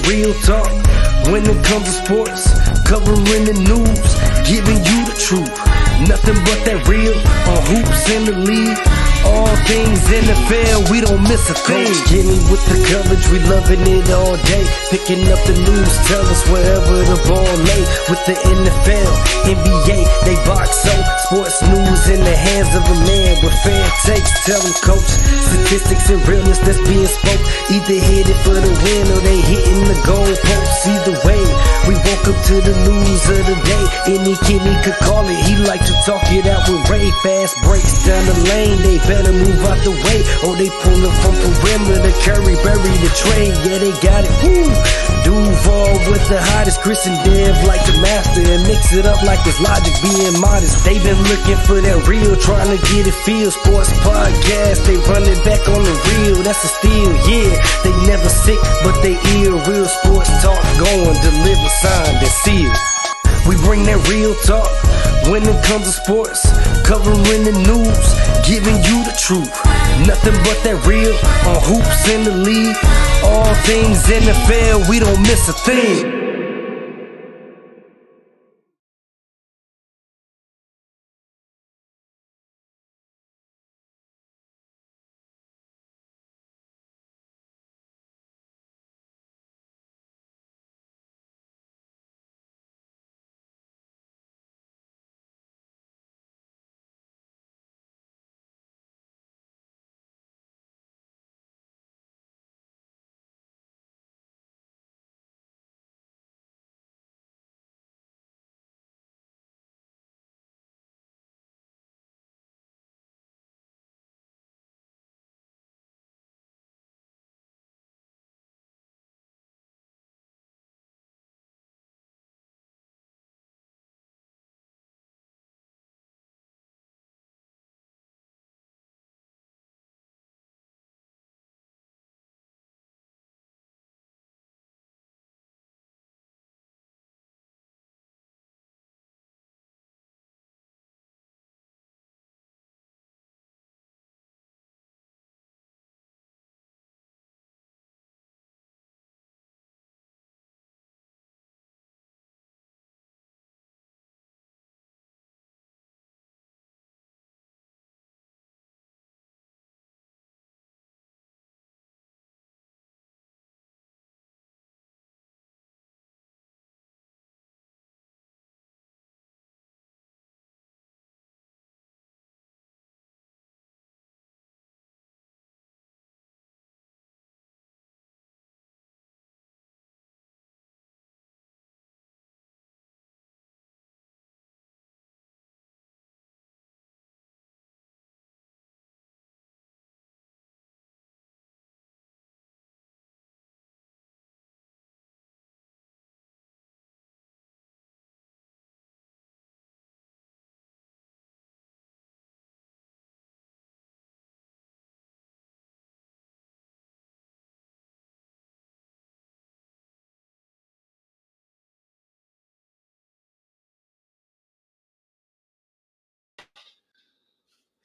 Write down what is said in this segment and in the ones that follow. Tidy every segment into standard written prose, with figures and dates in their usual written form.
real talk. When it comes to sports, covering the news, giving you the truth. Nothing but that real on hoops in the league. All things NFL, we don't miss a thing. Getting with the coverage, we loving it all day. Picking up the news, tell us wherever the ball lay. With the NFL, NBA, they box so. Sports news in the hands of a man with fair takes. Tell them, coach, statistics and realness that's being spoke. Either hit it for the win or they hitting the goal posts. Either way, we woke up to the news of the day. Any Kenny could call it, he like to talk it out with Ray. Fast breaks down the lane, they better move out the way, or they pulling from perimeter. Curry bury the trade, yeah, they got it. Woo! Duval with the hottest, Chris and Dev like the master, and mix it up like it's Logic being modest. They been looking for that real, trying to get it feel. Sports podcast, they running back on the real. That's a steal, yeah. They never sick, but they ill. Real sports talk going, deliver, signed and sealed. We bring that real talk when it comes to sports, covering the news, giving you the truth. Nothing but that real on hoops in the league. All things NFL, we don't miss a thing.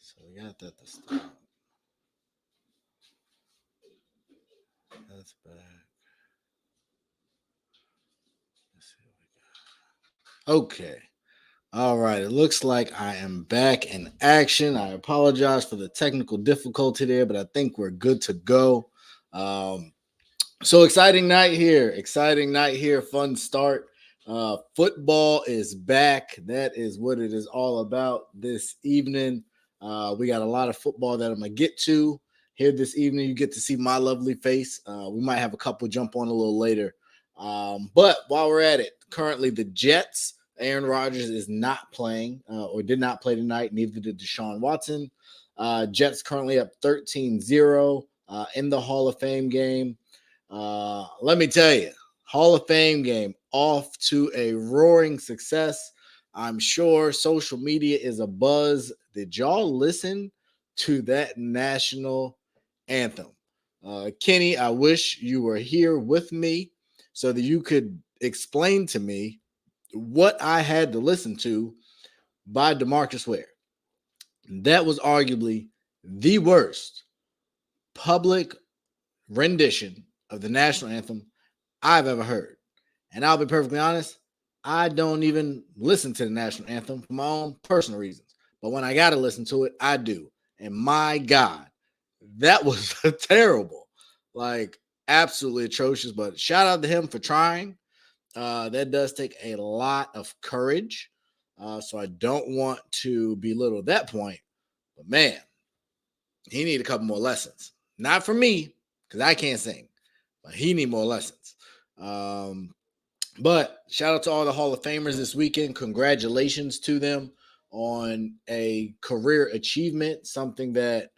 So we got that to start. That's back. Let's see what we got. Okay. All right. It looks like I am back in action. I apologize for the technical difficulty there, but I think we're good to go. So exciting night here. Exciting night here. Fun start. Football is back. That is what it is all about this evening. We got a lot of football that I'm going to get to here this evening. You get to see my lovely face. We might have a couple jump on a little later. But while we're at it, currently the Jets, Aaron Rodgers is not playing or did not play tonight. Neither did Deshaun Watson. Jets currently up 13-0 in the Hall of Fame game. Let me tell you, Hall of Fame game off to a roaring success. I'm sure social media is a buzz. Did y'all listen to that national anthem? Kenny, I wish you were here with me so that you could explain to me what I had to listen to by DeMarcus Ware. That was arguably the worst public rendition of the national anthem I've ever heard. And I'll be perfectly honest, I don't even listen to the national anthem for my own personal reasons. But when I got to listen to it, I do. And my God, that was terrible. Like, absolutely atrocious. But shout out to him for trying. That does take a lot of courage. So I don't want to belittle that point. But man, he need a couple more lessons. Not from me, because I can't sing, but he need more lessons. But shout out to all the Hall of Famers this weekend. Congratulations to them on a career achievement, something that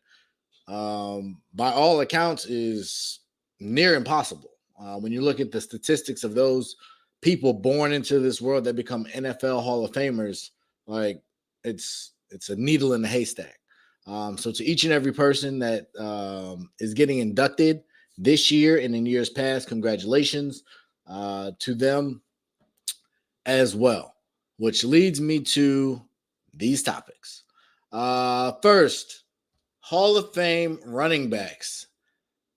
by all accounts is near impossible. When you look at the statistics of those people born into this world that become NFL Hall of Famers, like it's a needle in the haystack. So to each and every person that is getting inducted this year and in years past, congratulations to them as well, which leads me to these topics. First, Hall of Fame running backs.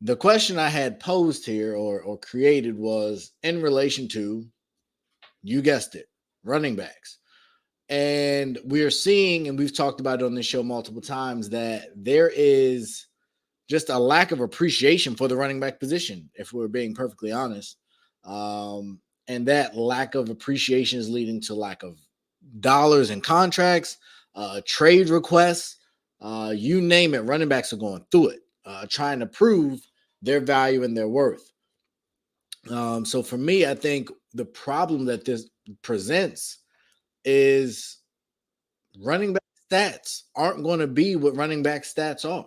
The question I had posed here or created was in relation to, you guessed it, running backs. And we are seeing, and we've talked about it on this show multiple times, that there is just a lack of appreciation for the running back position, if we're being perfectly honest. And that lack of appreciation is leading to lack of dollars and contracts, trade requests, you name it. Running backs are going through it, trying to prove their value and their worth. So for me, I think the problem that this presents is running back stats aren't going to be what running back stats are.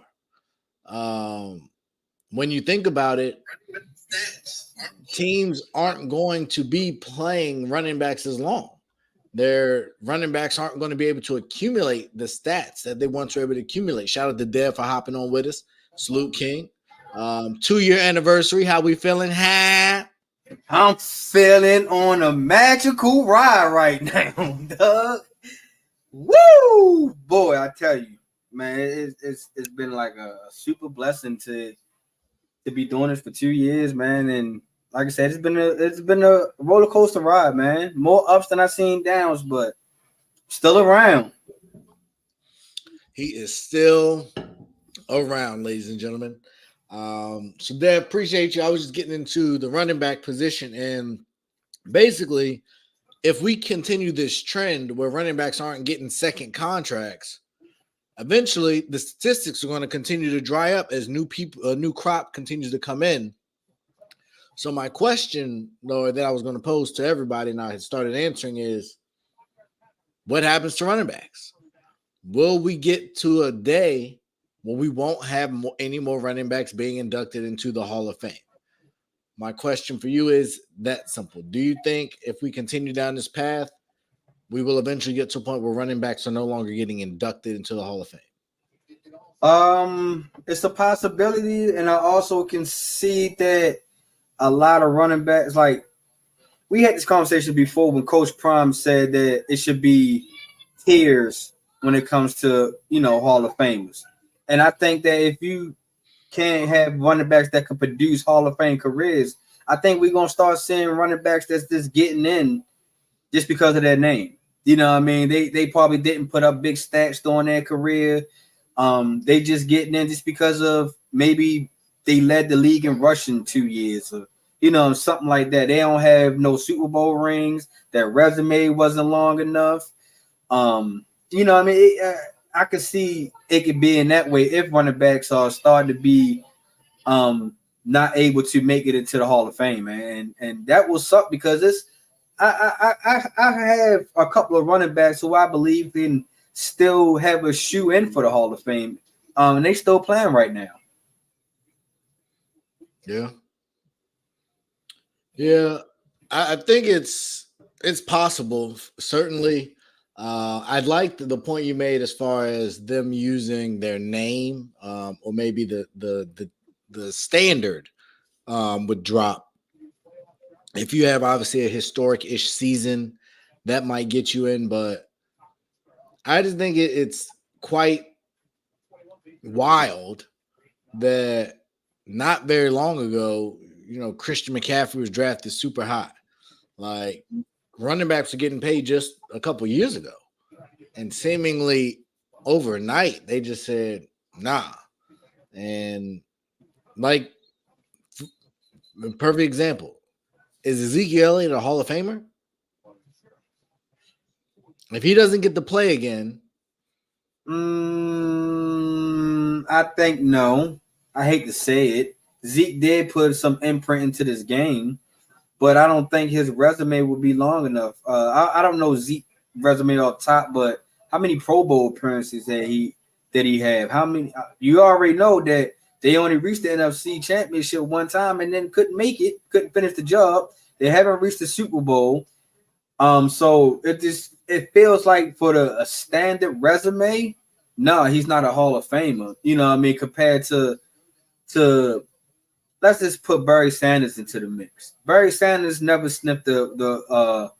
When you think about it, teams aren't going to be playing running backs as long. Their running backs aren't going to be able to accumulate the stats that they once were able to accumulate. Shout out to Dev for hopping on with us. Salute King. 2-year anniversary. How we feeling? I'm feeling on a magical ride right now, Doug. Woo! Boy, I tell you, man, it's been like a super blessing to be doing this for 2 years, man. And like I said, it's been a roller coaster ride, man. More ups than I've seen downs, but still around. He is still around, ladies and gentlemen. So Dad, appreciate you. I was just getting into the running back position, and basically, if we continue this trend where running backs aren't getting second contracts, eventually the statistics are going to continue to dry up as new crop continues to come in. So my question, though, that I was going to pose to everybody, and I had started answering, is what happens to running backs? Will we get to a day where we won't have any more running backs being inducted into the Hall of Fame? My question for you is that simple. Do you think if we continue down this path, we will eventually get to a point where running backs are no longer getting inducted into the Hall of Fame? It's a possibility, and I also can see that a lot of running backs, like we had this conversation before when Coach Prime said that it should be tiers when it comes to, Hall of Famers. And I think that if you can't have running backs that can produce Hall of Fame careers, I think we're going to start seeing running backs that's just getting in just because of their name. You know what I mean? They probably didn't put up big stats during their career. They just getting in just because of maybe they led the league in rushing 2 years or, something like that. They don't have no Super Bowl rings. Their resume wasn't long enough. I could see it could be in that way if running backs are starting to be not able to make it into the Hall of Fame, man. And that will suck because I have a couple of running backs who I believe can still have a shoe in for the Hall of Fame. And they still playing right now. Yeah. Yeah. I think it's possible, certainly. I'd like the point you made as far as them using their name, or maybe the standard would drop. If you have obviously a historic-ish season, that might get you in, but I just think it's quite wild that not very long ago, Christian McCaffrey was drafted super high. Like running backs were getting paid just a couple years ago. And seemingly overnight, they just said, nah. And like, perfect example. Is Ezekiel Elliott a Hall of Famer? If he doesn't get to play again. I think no. I hate to say it. Zeke did put some imprint into this game, but I don't think his resume would be long enough. I don't know Zeke's resume off top, but how many Pro Bowl appearances did he have? How many? You already know that they only reached the NFC Championship one time and then couldn't make it, couldn't finish the job. They haven't reached the Super Bowl. So it feels like for a standard resume, no, he's not a Hall of Famer. You know what I mean? Compared to let's just put Barry Sanders into the mix. Barry Sanders never sniffed a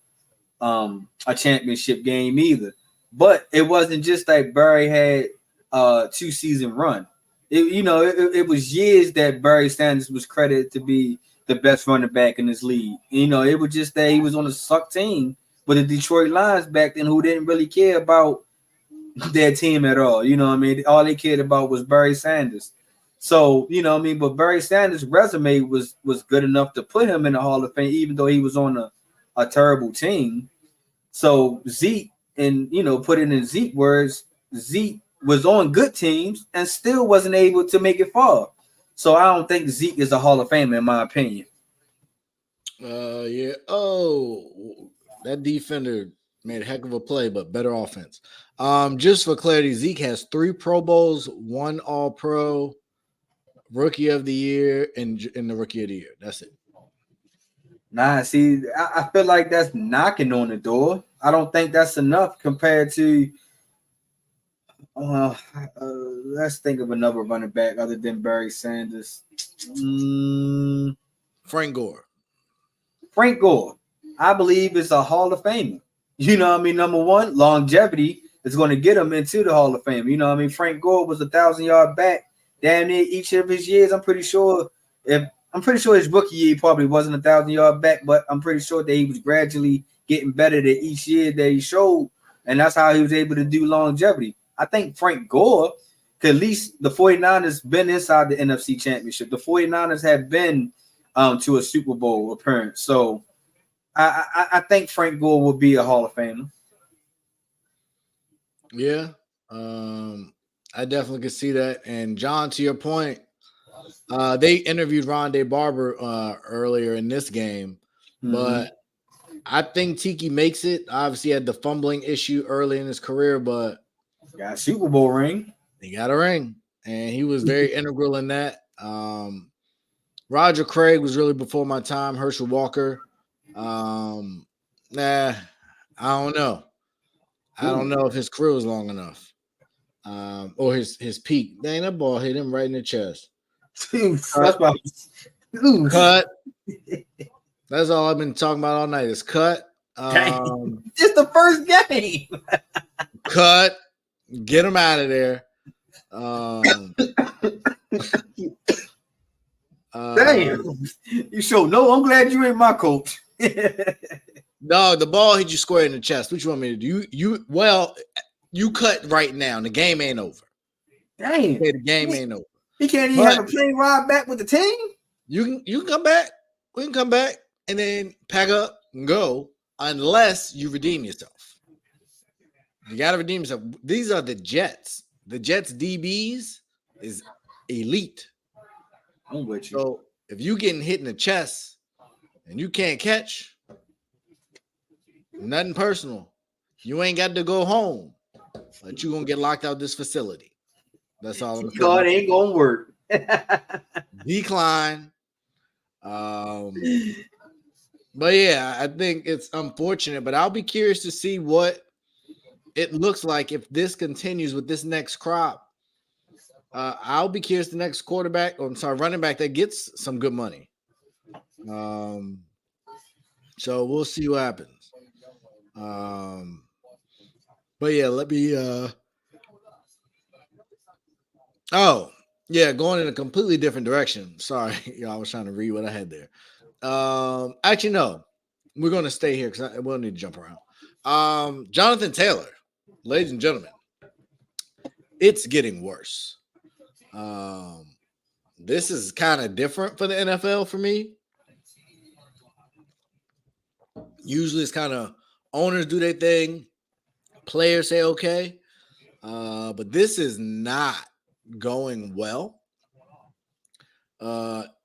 championship game either. But it wasn't just like Barry had a 2-season run. It was years that Barry Sanders was credited to be the best running back in this league. It was just that he was on a suck team with the Detroit Lions back then who didn't really care about their team at all. You know what I mean? All they cared about was Barry Sanders. So, but Barry Sanders' resume was good enough to put him in the Hall of Fame, even though he was on a terrible team. So Zeke, and put it in Zeke words, Zeke was on good teams and still wasn't able to make it far. So I don't think Zeke is a Hall of Famer in my opinion. Yeah. Oh, that defender made a heck of a play, but better offense. Just for clarity, Zeke has 3 Pro Bowls, 1 All-Pro, Rookie of the Year, and the Rookie of the Year. That's it. Nah, see, I feel like that's knocking on the door. I don't think that's enough compared to. Let's think of another running back other than Barry Sanders. Frank Gore. Frank Gore, I believe, is a Hall of Famer. You know what I mean? Number one, longevity is going to get him into the Hall of Fame. You know what I mean? Frank Gore was 1,000-yard back damn near each of his years. I'm pretty sure his rookie year probably wasn't 1,000-yard back, but I'm pretty sure that he was gradually getting better than each year that he showed, and that's how he was able to do longevity. I think Frank Gore, at least the 49ers been inside the NFC Championship. The 49ers have been to a Super Bowl appearance. So I think Frank Gore will be a Hall of Famer. Yeah. I definitely could see that. And John, to your point, they interviewed Rondé Barber earlier in this game, but I think Tiki makes it. Obviously, had the fumbling issue early in his career, but got a Super Bowl ring. He got a ring, and he was very integral in that. Roger Craig was really before my time. Herschel Walker, I don't know. I don't know if his career was long enough, or his peak. Dang, that ball hit him right in the chest. Cut. That's all I've been talking about all night is cut. It's the first game. Cut. Get him out of there. Damn. You sure? No, I'm glad you ain't my coach. No, the ball hit you square in the chest. What you want me to do? You cut right now. The game ain't over. Damn. Okay, the game ain't over. He can't even have a plane ride back with the team. You can come back. We can come back and then pack up and go unless you redeem yourself. You got to redeem yourself. These are the Jets. The Jets DBs is elite. I'm with you. So if you getting hit in the chest and you can't catch, nothing personal. You ain't got to go home, but you gonna get locked out this facility. That's all I'm saying. God ain't gonna work. Decline. But yeah, I think it's unfortunate, but I'll be curious to see what it looks like if this continues with this next crop. I'll be curious the next running back that gets some good money. So we'll see what happens. But yeah, let me Yeah, going in a completely different direction. Sorry, I was trying to read what I had there. Actually, no, we're going to stay here because we'll need to jump around. Johnathan Taylor, ladies and gentlemen, it's getting worse. This is kind of different for the NFL for me. Usually, it's kind of owners do their thing, players say okay, but this is not going well.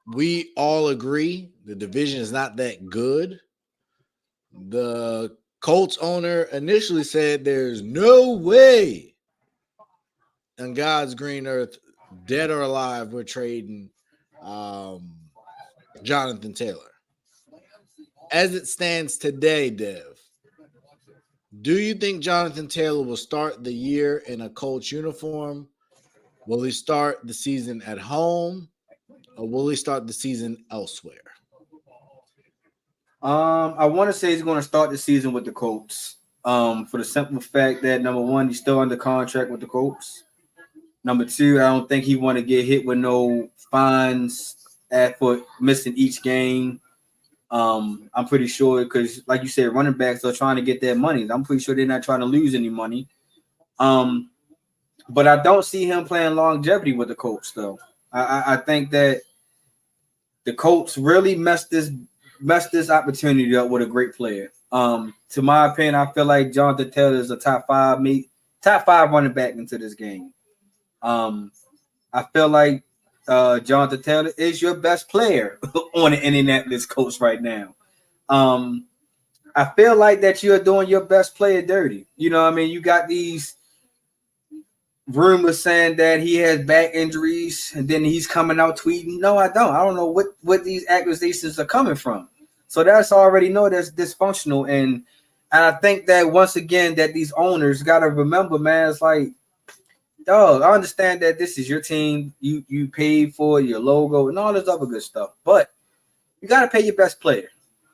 We all agree the division is not that good. The Colts owner initially said there's no way on God's green earth, dead or alive, we're trading Johnathan Taylor. As it stands today, Dev, do you think Johnathan Taylor will start the year in a Colts uniform? Will he start the season at home? Or will he start the season elsewhere? I want to say he's going to start the season with the Colts. For the simple fact that number one, he's still under contract with the Colts. Number two, I don't think he want to get hit with no fines for missing each game. I'm pretty sure because, like you said, running backs are trying to get their money. I'm pretty sure they're not trying to lose any money. But I don't see him playing longevity with the Colts, though. I think that the Colts really messed this opportunity up with a great player. To my opinion, I feel like Johnathan Taylor is a top five running back into this game. I feel like Johnathan Taylor is your best player on the Indianapolis Colts right now. I feel like that you're doing your best player dirty. You know what I mean? You got these rumors saying that he has back injuries, and then he's coming out tweeting, no, I don't. I don't know what these accusations are coming from. So that's already know that's dysfunctional. And I think that once again that these owners got to remember, man, it's like, dog, I understand that this is your team. You paid for your logo and all this other good stuff, but you got to pay your best player.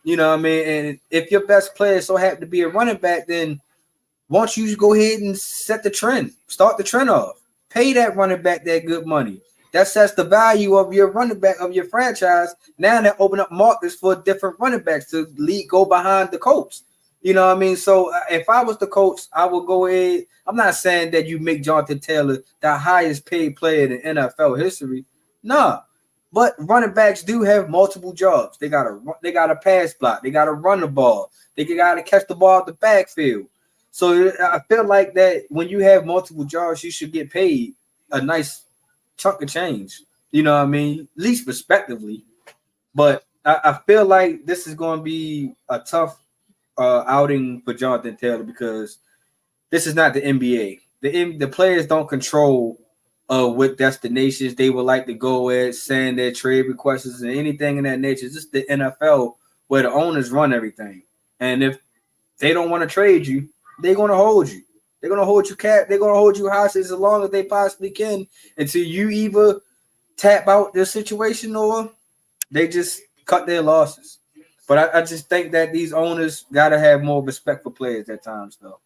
You know what I mean? And if your best player so happen to be a running back, then why don't you go ahead and set the trend? Start the trend off. Pay that running back that good money. That sets the value of your running back of your franchise. Now they open up markets for different running backs to go behind the Colts. You know what I mean? So if I was the Colts, I would go ahead. I'm not saying that you make Johnathan Taylor the highest paid player in NFL history. Nah. But running backs do have multiple jobs. They gotta pass block. They gotta run the ball. They gotta catch the ball out the backfield. So I feel like that when you have multiple jobs, you should get paid a nice chunk of change. You know what I mean? At least respectively. But I feel like this is going to be a tough outing for Johnathan Taylor because this is not the NBA. The players don't control what destinations they would like to go at, send their trade requests and anything in that nature. It's just the NFL where the owners run everything. And if they don't want to trade you, they're going to hold you. They're going to hold you They're going to hold you hostage as long as they possibly can until you either tap out the situation or they just cut their losses. But I just think that these owners got to have more respect for players at times, though.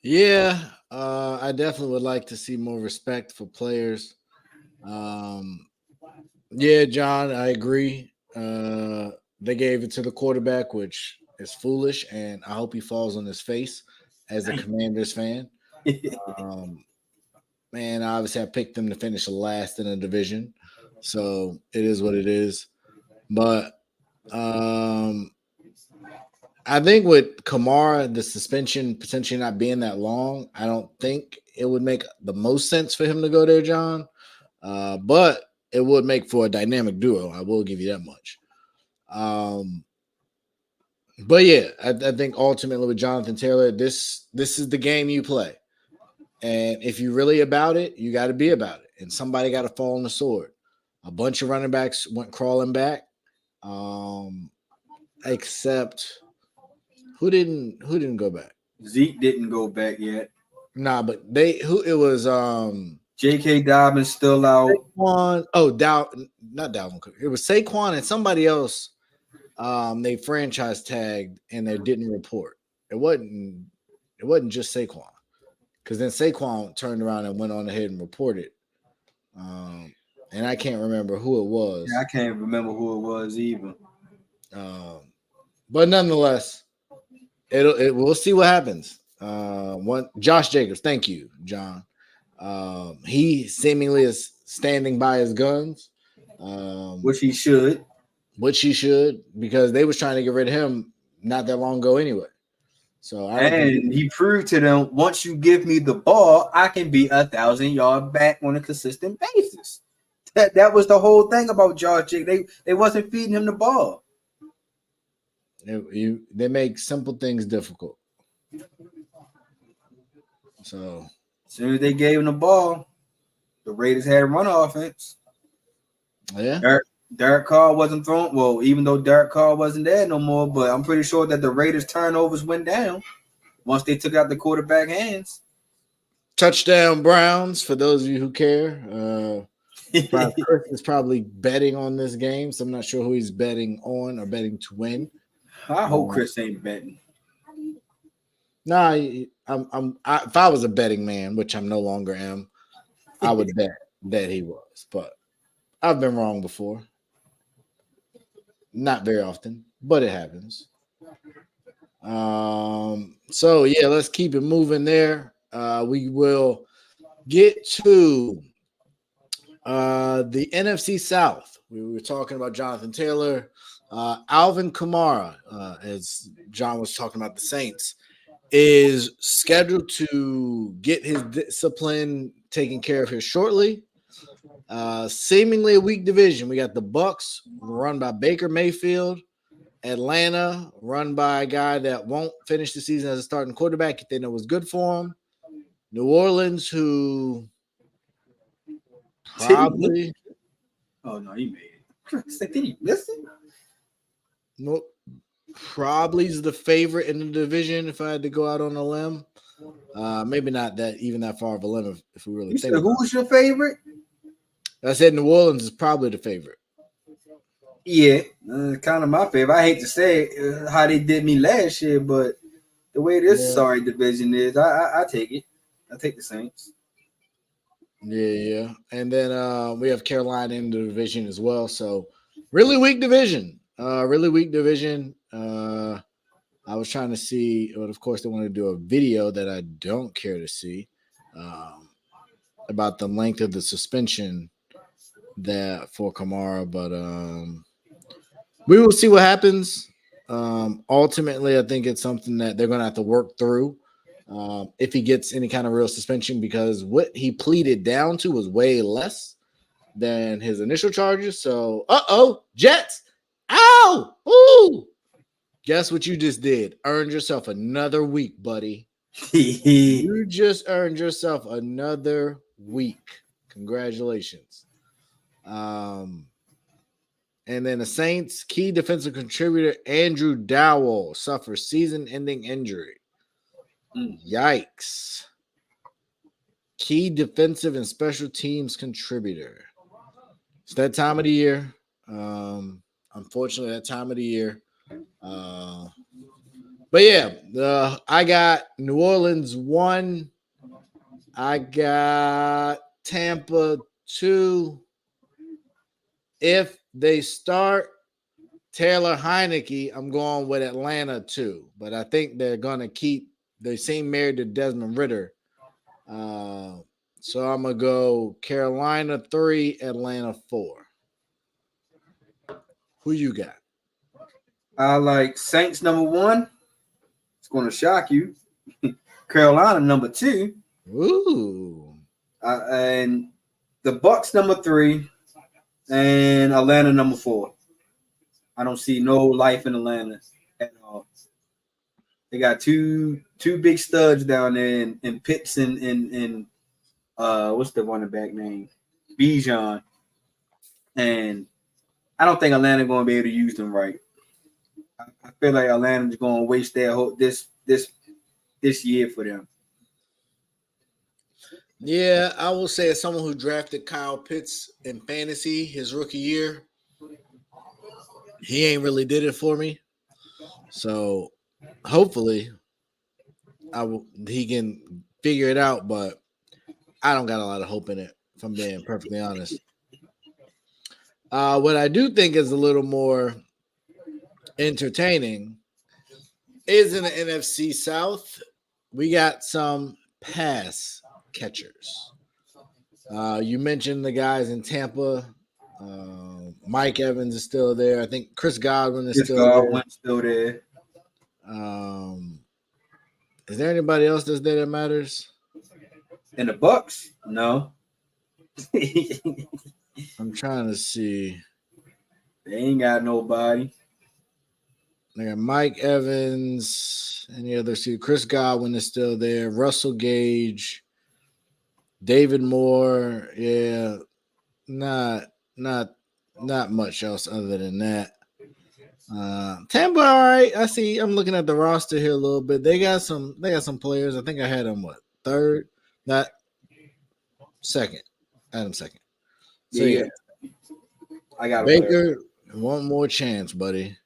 Yeah, I definitely would like to see more respect for players. Yeah, John, I agree. They gave it to the quarterback, which is foolish, and I hope he falls on his face as a Commanders fan. Man, obviously I picked them to finish last in the division, so it is what it is. But I think with Kamara, the suspension potentially not being that long, I don't think it would make the most sense for him to go there, John. But it would make for a dynamic duo. I will give you that much. But yeah, I think ultimately with Johnathan Taylor, this is the game you play. And if you're really about it, you got to be about it. And somebody got to fall on the sword. A bunch of running backs went crawling back. Except who didn't go back? Zeke didn't go back yet. Nah, but it was J.K. Dobbins still out. Saquon, not Dalvin Cook. It was Saquon and somebody else. They franchise tagged and they didn't report. It wasn't just Saquon. because then Saquon turned around and went on ahead and reported. And I can't remember who it was. Yeah, I can't remember who it was even. But nonetheless, we'll see what happens. Josh Jacobs, thank you, John. He seemingly is standing by his guns, which he should. Because they was trying to get rid of him not that long ago anyway. So he proved to them, once you give me the ball, I can be 1,000 yards back on a consistent basis. That was the whole thing about Josh Jacobs. They wasn't feeding him the ball. They make simple things difficult. So as soon as they gave him the ball, the Raiders had a run offense. Yeah. Derek Carr wasn't throwing. Well, even though Derek Carr wasn't there no more, but I'm pretty sure that the Raiders' turnovers went down once they took out the quarterback hands. Touchdown Browns, for those of you who care. Chris is probably betting on this game, so I'm not sure who he's betting on or betting to win. I hope Chris ain't betting. Nah, if I was a betting man, which I no longer am, I would bet that he was. But I've been wrong before. Not very often, but it happens. So yeah, let's keep it moving there. We will get to the NFC South. We were talking about Johnathan Taylor, Alvin Kamara, as John was talking about the Saints, is scheduled to get his discipline taken care of here shortly. Seemingly a weak division. We got the Bucs run by Baker Mayfield, Atlanta run by a guy that won't finish the season as a starting quarterback if they know was good for him. New Orleans, who probably. Oh no, he made it. Did he miss it? Nope. Probably is the favorite in the division if I had to go out on a limb. Maybe not that even that far of a limb if we really think. Who was your favorite? I said New Orleans is probably the favorite. Yeah, kind of my favorite. I hate to say how they did me last year, but the way this sorry division is, I take it. I take the Saints. Yeah. And then we have Carolina in the division as well. So really weak division. I was trying to see, but of course they want to do a video that I don't care to see about the length of the suspension that for Kamara, but we will see what happens. Ultimately, I think it's something that they're going to have to work through if he gets any kind of real suspension, because what he pleaded down to was way less than his initial charges. So, Jets. Ow! Ooh! Guess what you just did? Earned yourself another week, buddy. You just earned yourself another week. Congratulations. And then the Saints' key defensive contributor, Andrew Dowell, suffers season-ending injury. Yikes. Key defensive and special teams contributor. It's that time of the year. Unfortunately, that time of the year. But yeah, I got New Orleans 1. I got Tampa 2. If they start Taylor Heineke, I'm going with Atlanta 2. But I think they're going to keep – they seem married to Desmond Ridder. So I'm going to go Carolina 3, Atlanta 4. Who you got? I like Saints number 1. It's going to shock you. Carolina number 2. Ooh. And the Bucs number 3. And Atlanta number 4. I don't see no life in Atlanta at all. They got two big studs down there in Pitts and what's the running back name? Bijan. And I don't think Atlanta going to be able to use them right. I feel like Atlanta's going to waste their whole this year for them. Yeah, I will say as someone who drafted Kyle Pitts in fantasy his rookie year, he ain't really did it for me. So hopefully he can figure it out, but I don't got a lot of hope in it, if I'm being perfectly honest. What I do think is a little more entertaining is in the NFC South. We got some pass catchers. You mentioned the guys in Tampa. Mike Evans is still there. I think Chris Godwin is still there. Is there anybody else that's there that matters? In the Bucks? No. I'm trying to see. They ain't got nobody. They got Mike Evans. Any other? See, Chris Godwin is still there. Russell Gage, David Moore. Yeah, not much else other than that. Tampa, all right. I see. I'm looking at the roster here a little bit. They got some players. I think I had them third, not second. I had them second. So yeah. I got Baker. One more chance, buddy.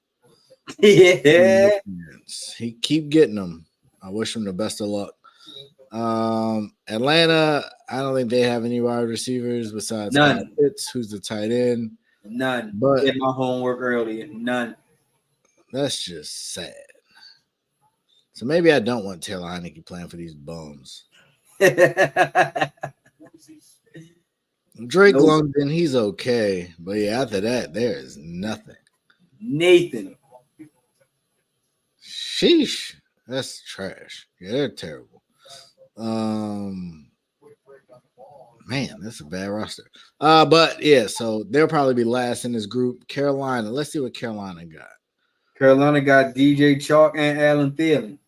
Yeah. He keep getting them. I wish him the best of luck. Atlanta, I don't think they have any wide receivers besides none. Pitts, who's the tight end. None. But did my homework earlier. None. That's just sad. So maybe I don't want Taylor Heineke playing for these bums. Drake London, he's okay. But yeah, after that, there is nothing. Nathan. Sheesh. That's trash. Yeah, they're terrible. Man, that's a bad roster. But yeah, so they'll probably be last in this group. Carolina. Let's see what Carolina got. Carolina got DJ Chalk and Alan Thielen.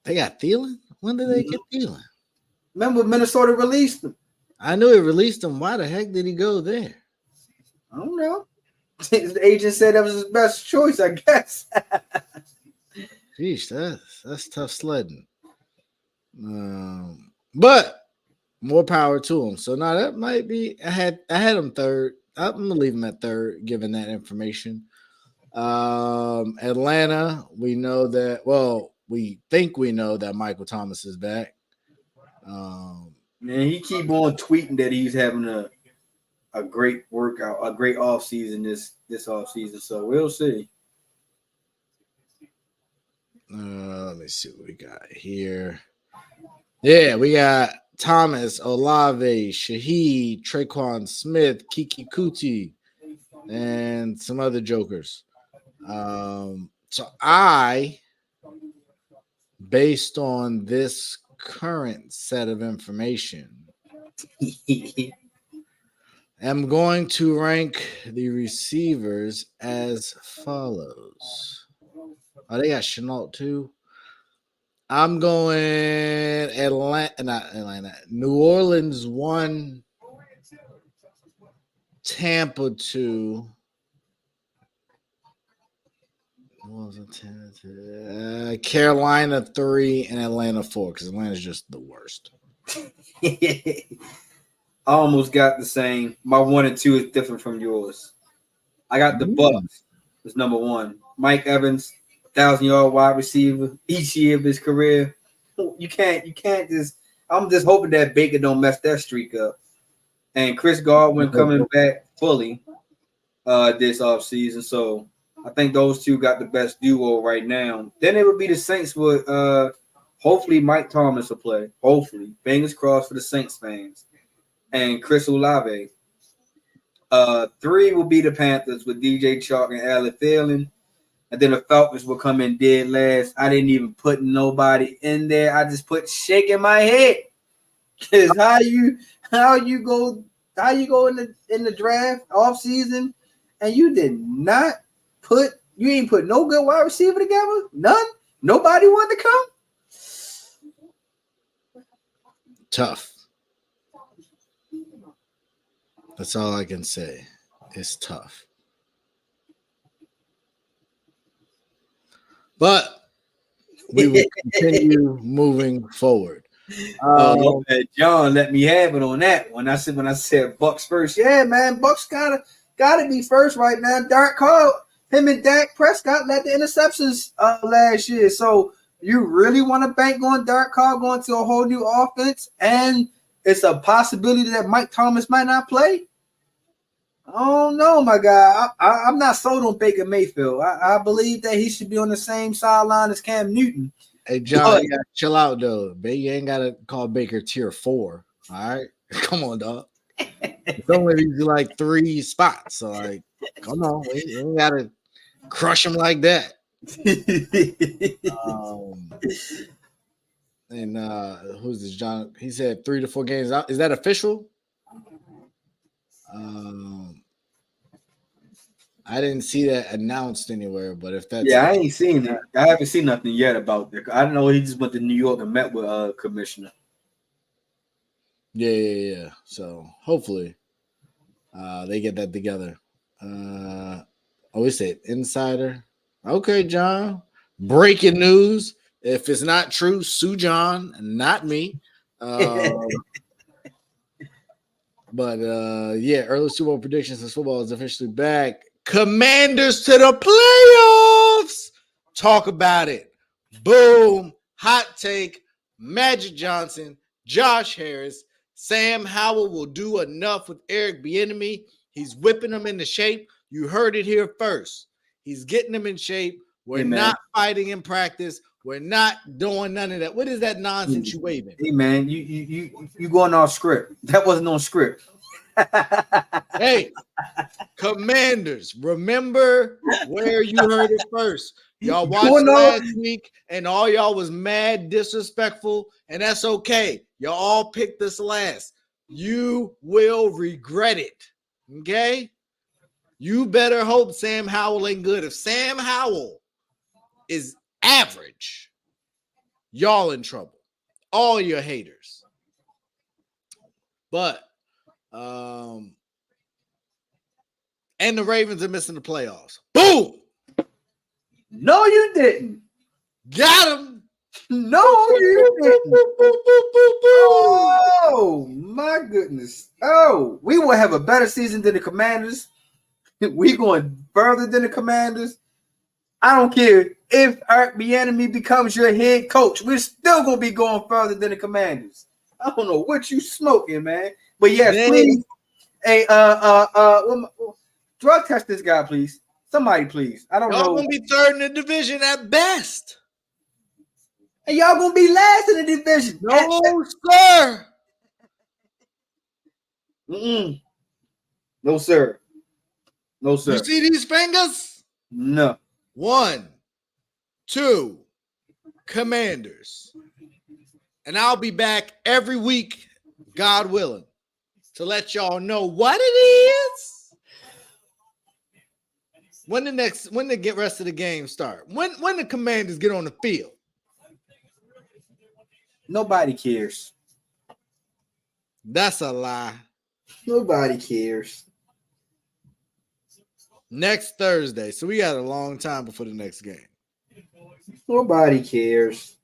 They got Thielen? When did they get Thielen? Remember Minnesota released him. I knew it released him. Why the heck did he go there? I don't know. His agent said that was his best choice, I guess. Jeez, that's tough sledding. But more power to him. So now that might be. I had him third. I'm gonna leave him at third, given that information. Atlanta, we know that. Well, we think we know that Michael Thomas is back. Man, he keep on tweeting that he's having a great workout, a great off season this off season. So we'll see. Let me see what we got here. Yeah, we got Thomas, Olave, Shaheed, Traquan Smith, Kiki Kuti, and some other jokers. So I, based on this current set of information, am going to rank the receivers as follows. Oh, they got Chenault too. I'm going Atlanta, New Orleans 1, Tampa 2. Carolina 3 and Atlanta 4 because Atlanta's just the worst. I almost got the same. My 1 and 2 is different from yours. I got the Bucks as number 1. Mike Evans, 1,000-yard wide receiver each year of his career. You can't just. I'm just hoping that Baker don't mess that streak up. And Chris Godwin coming back fully this offseason. So I think those two got the best duo right now. Then it would be the Saints with hopefully Mike Thomas will play. Hopefully. Fingers crossed for the Saints fans. And Chris Olave. 3 will be the Panthers with DJ Chalk and Alan Thielen. And then the Falcons will come in dead last. I didn't even put nobody in there. I just put shaking my head. Cause how you go in the draft off season and you ain't put no good wide receiver together? None? Nobody wanted to come? Tough. That's all I can say. It's tough. But we will continue moving forward. John let me have it on that when I said Bucks first. Yeah, man, Bucks gotta be first right now. Derek Carr, him and Dak Prescott led the interceptions last year. So You really want to bank on Derek Carr going to a whole new offense, and it's a possibility that Mike Thomas might not play? I don't know, my guy. I'm not sold on Baker Mayfield. I believe that he should be on the same sideline as Cam Newton. Hey, John, you gotta chill out, though. You ain't got to call Baker tier 4. All right? Come on, dog. It's only like 3 spots. So, like, come on. You ain't got to crush him like that. And who's this, John? He said 3 to 4 games out. Is that official? I didn't see that announced anywhere, but if that's I ain't seen that. I haven't seen nothing yet about that. I don't know. He just went to New York and met with commissioner. Yeah. So hopefully, they get that together. We said insider. Okay, John. Breaking news. If it's not true, sue John, not me. But early Super Bowl predictions since football is officially back. Commanders to the playoffs. Talk about it. Boom. Hot take. Magic Johnson, Josh Harris, Sam Howell will do enough with Eric Bieniemy. He's whipping them into shape. You heard it here first. He's getting them in shape. We're not fighting in practice. We're not doing none of that. What is that nonsense you waving? Hey, man, you going off script. That wasn't on script. Hey, Commanders, remember where you heard it first. Y'all watched last week, and all y'all was mad disrespectful, and that's okay. Y'all all picked this last. You will regret it, okay? You better hope Sam Howell ain't good. If Sam Howell is average, y'all in trouble. All your haters. But and the Ravens are missing the playoffs. Boom! No, you didn't. Got him. No, you didn't. Oh, my goodness. Oh, we will have a better season than the Commanders. We going further than the Commanders. I don't care if Eric Bieniemy becomes your head coach. We're still going to be going further than the Commanders. I don't know what you smoking, man. But yes, please. Hey, drug test this guy, please. Somebody, please. I don't know. Y'all gonna be third in the division at best. And y'all gonna be last in the division. No, sir. No, sir. No, sir. You see these fingers? No. 1, 2, Commanders. And I'll be back every week, God willing, to let y'all know what it is. When the rest of the game start? When the Commanders get on the field? Nobody cares. That's a lie. Nobody cares. Next Thursday. So we got a long time before the next game. Nobody cares.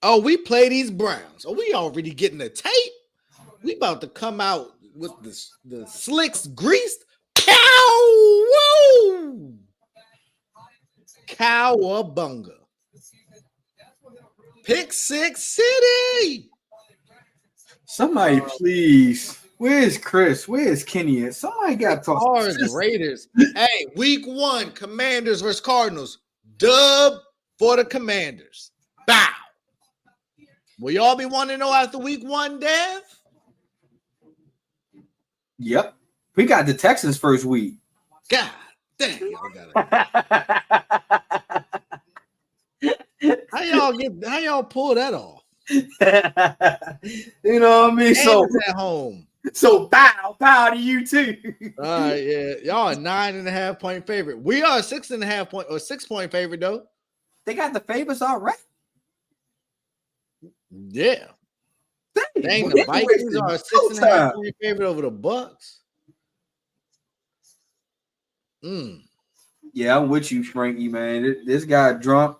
Oh, we play these Browns. Oh, we already getting the tape. We about to come out with the slicks greased. Cow! Woo! Cowabunga. Pick Six City. Somebody, please. Where's Chris? Where's Kenny at? Somebody got to talk. Cards, Raiders. Hey, week 1, Commanders versus Cardinals. Dub for the Commanders. Bow. Will y'all be wanting to know after week 1, Dev? Yep. We got the Texans first week. God damn, y'all got it. How y'all pull that off? You know what I mean? So at home. So bow to you too. All right, yeah. Y'all are 9.5 point favorite. We are 6.5 point or 6 point favorite though. They got the favorites already. Yeah. Dang, the Vikings are a 6.5 point favorite over the Bucks. Yeah, I'm with you, Frankie, man. This guy drunk.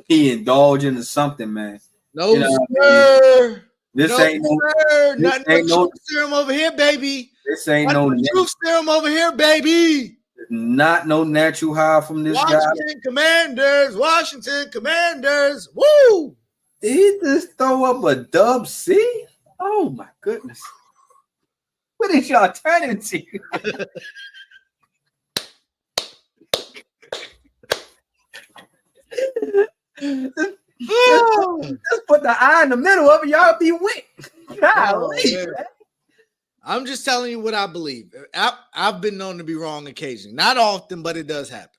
He indulged into something, man. No, sir. This ain't nothing but truth serum over here, baby. This ain't no truth serum over here, baby. not no natural high from this guy. Washington Commanders. Woo! Did he just throw up a dub C? Oh my goodness. What is y'all turning to? Just put the eye in the middle of it, y'all be wet. I'm just telling you what I believe. I've been known to be wrong occasionally. Not often, but it does happen.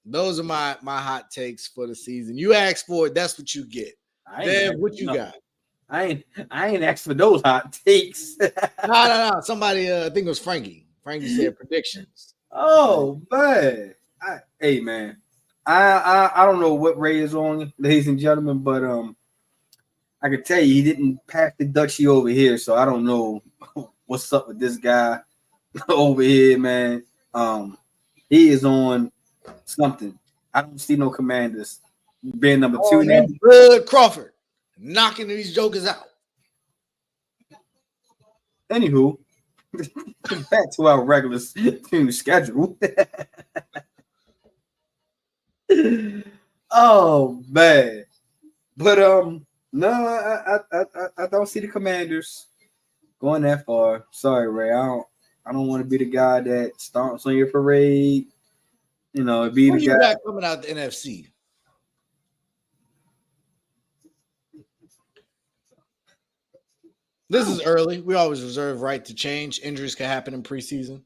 Those are my hot takes for the season. You asked for it, that's what you get. Dev, what you got? I ain't asked for those hot takes. No. Somebody, I think it was Frankie. Frankie said predictions. Oh man. Hey man. I don't know what Ray is on, ladies and gentlemen, but I can tell you he didn't pass the Dutchie over here, so I don't know what's up with this guy over here, man. He is on something. I don't see no Commanders being number 2 now. Bud Crawford knocking these jokers out. Anywho, back to our regular team schedule. Oh man, but no, I don't see the Commanders going that far. Sorry, Ray. I don't want to be the guy that stomps on your parade. You know, be Who the you guy got coming out the NFC. This is early. We always reserve right to change. Injuries can happen in preseason.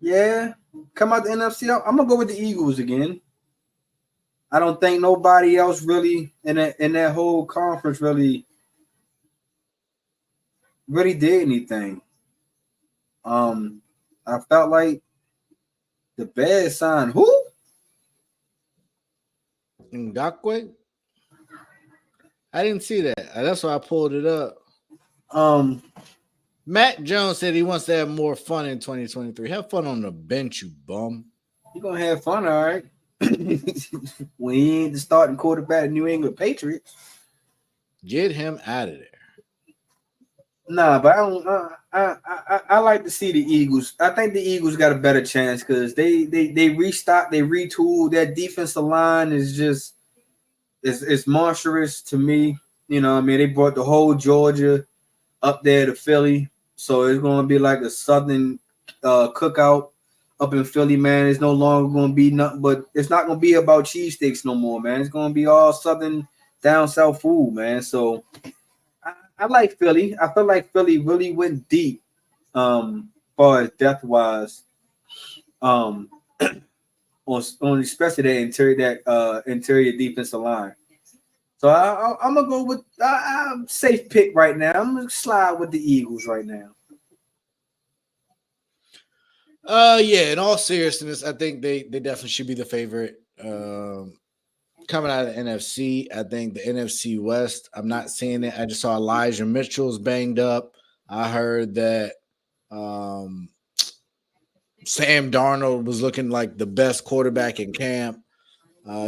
Yeah, come out the NFC. I'm gonna go with the Eagles again. I don't think nobody else really in that whole conference really did anything. I felt like the Bears signed who? Ngakwe? I didn't see that. That's why I pulled it up. Matt Jones said he wants to have more fun in 2023. Have fun on the bench, you bum. You're gonna have fun, all right. When he ain't the starting quarterback of New England Patriots. Get him out of there. Nah, but I like to see the Eagles. I think the Eagles got a better chance because they restocked, they retooled. That defensive line is just it's monstrous to me. You know, I mean, they brought the whole Georgia up there to Philly, so it's gonna be like a Southern cookout up in Philly, man. It's no longer gonna be nothing, but it's not gonna be about cheesesteaks no more, man. It's gonna be all Southern down south food, man. So I like Philly. I feel like Philly really went deep, far as depth wise, on especially that interior defensive line. So I'm gonna go with I'm safe pick right now. I'm gonna slide with the Eagles right now. Yeah, in all seriousness, I think they definitely should be the favorite. Coming out of the NFC, I think the NFC West, I'm not seeing it. I just saw Elijah Mitchell's banged up. I heard that Sam Darnold was looking like the best quarterback in camp.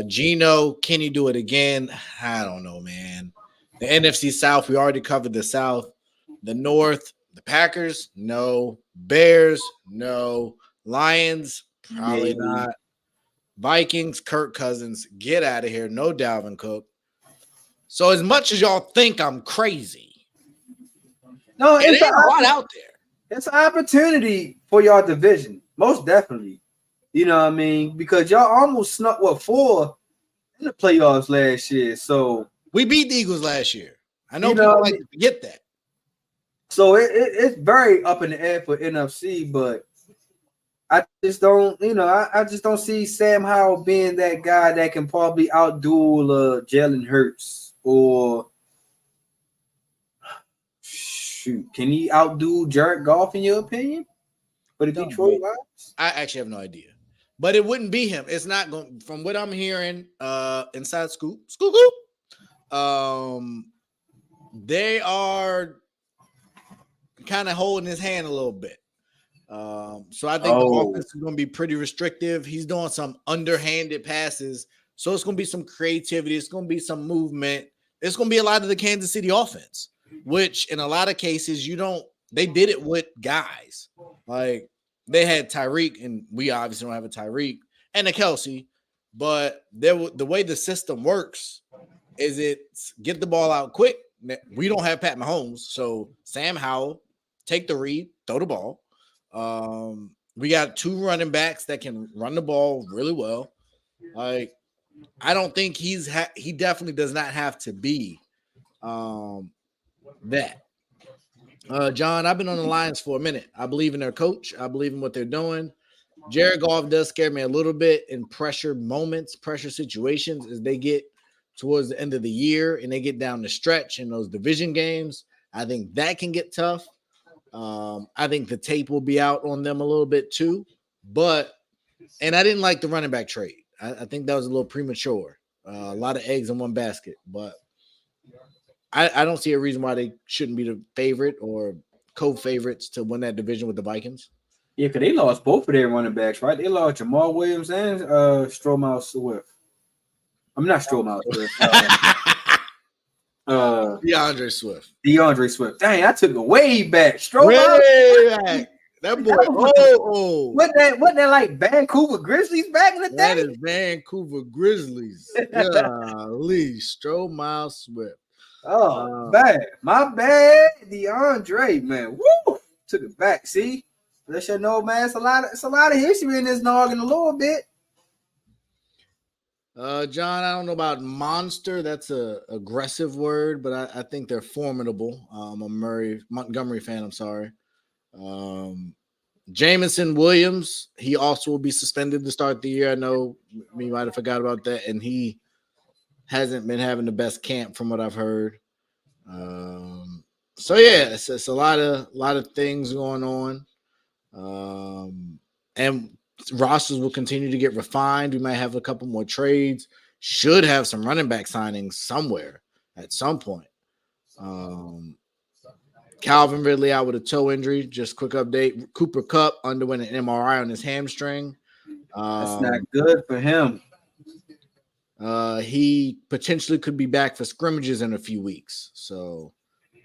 Geno, can he do it again? I don't know, man. The NFC South, we already covered the South. The North, the Packers, no. Bears, no. Lions, probably not. Vikings, Kirk Cousins, get out of here. No Dalvin Cook. So as much as y'all think I'm crazy, no, it's a lot out there. It's an opportunity for y'all division, most definitely. You know what I mean? Because y'all almost snuck 4 in the playoffs last year. So we beat the Eagles last year. I know people like to forget that. So it's very up in the air for NFC, but I just don't, I just don't see Sam Howell being that guy that can probably outduel Jalen Hurts or shoot. Can he outdo Jared Goff in your opinion? For the Detroit Lions? I actually have no idea. But it wouldn't be him. It's not going from what I'm hearing inside scoop. They are kind of holding his hand a little bit. So I think the offense is going to be pretty restrictive. He's doing some underhanded passes. So it's going to be some creativity. It's going to be some movement. It's going to be a lot of the Kansas City offense, which in a lot of cases, they did it with guys. Like they had Tyreek, and we obviously don't have a Tyreek and a Kelsey, but the way the system works is it's get the ball out quick. We don't have Pat Mahomes, so Sam Howell, take the read, throw the ball. We got 2 running backs that can run the ball really well. Like, I don't think he definitely does not have to be that. John, I've been on the Lions for a minute. I believe in their coach. I believe in what they're doing. Jared Goff does scare me a little bit in pressure moments, pressure situations as they get towards the end of the year and they get down the stretch in those division games. I think that can get tough. I think the tape will be out on them a little bit too. And I didn't like the running back trade. I think that was a little premature. A lot of eggs in one basket, but I don't see a reason why they shouldn't be the favorite or co-favorites to win that division with the Vikings. Yeah, because they lost both of their running backs, right? They lost Jamal Williams and Stromile Swift. I'm not Stromile Swift. DeAndre Swift. DeAndre Swift. Dang, I took it way back. Way back. That boy. What that like Vancouver Grizzlies back in the day? That is Vancouver Grizzlies. Golly, Stromile Swift. Oh, bad. My bad, DeAndre, man. Woo! Took it back. See? Let you know, man. It's a lot of history in this noggin a little bit. John, I don't know about monster. That's a aggressive word, but I think they're formidable. I'm a Montgomery fan. I'm sorry. Jameson Williams, he also will be suspended to start the year. I know we might have forgot about that, and he hasn't been having the best camp from what I've heard. So yeah, it's a lot of things going on. And rosters will continue to get refined. We might have a couple more trades. Should have some running back signings somewhere at some point. Calvin Ridley out with a toe injury. Just quick update. Cooper Kupp underwent an MRI on his hamstring. That's not good for him. He potentially could be back for scrimmages in a few weeks. So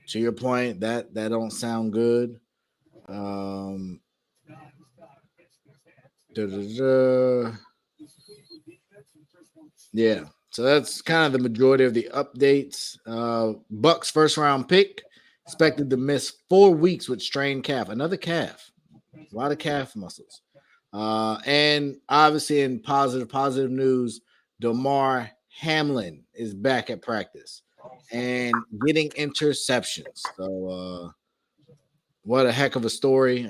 to your point, that don't sound good. Yeah, so that's kind of the majority of the updates. Bucks first round pick expected to miss 4 weeks with strained calf. Another calf. A lot of calf muscles. And obviously in positive news, Damar Hamlin is back at practice and getting interceptions. So what a heck of a story.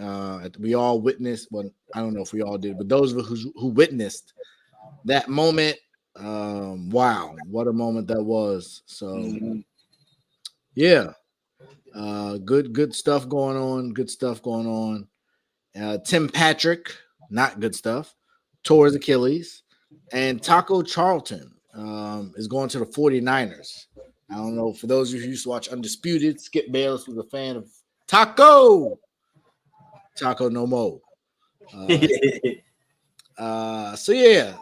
We all witnessed. Well, I don't know if we all did, but those of us who witnessed that moment, wow, what a moment that was. So yeah, good stuff going on. Good stuff going on. Tim Patrick, not good stuff, tore his Achilles. And Taco Charlton is going to the 49ers. I don't know. For those of you who used to watch Undisputed, Skip Bayless was a fan of Taco no more. So yeah,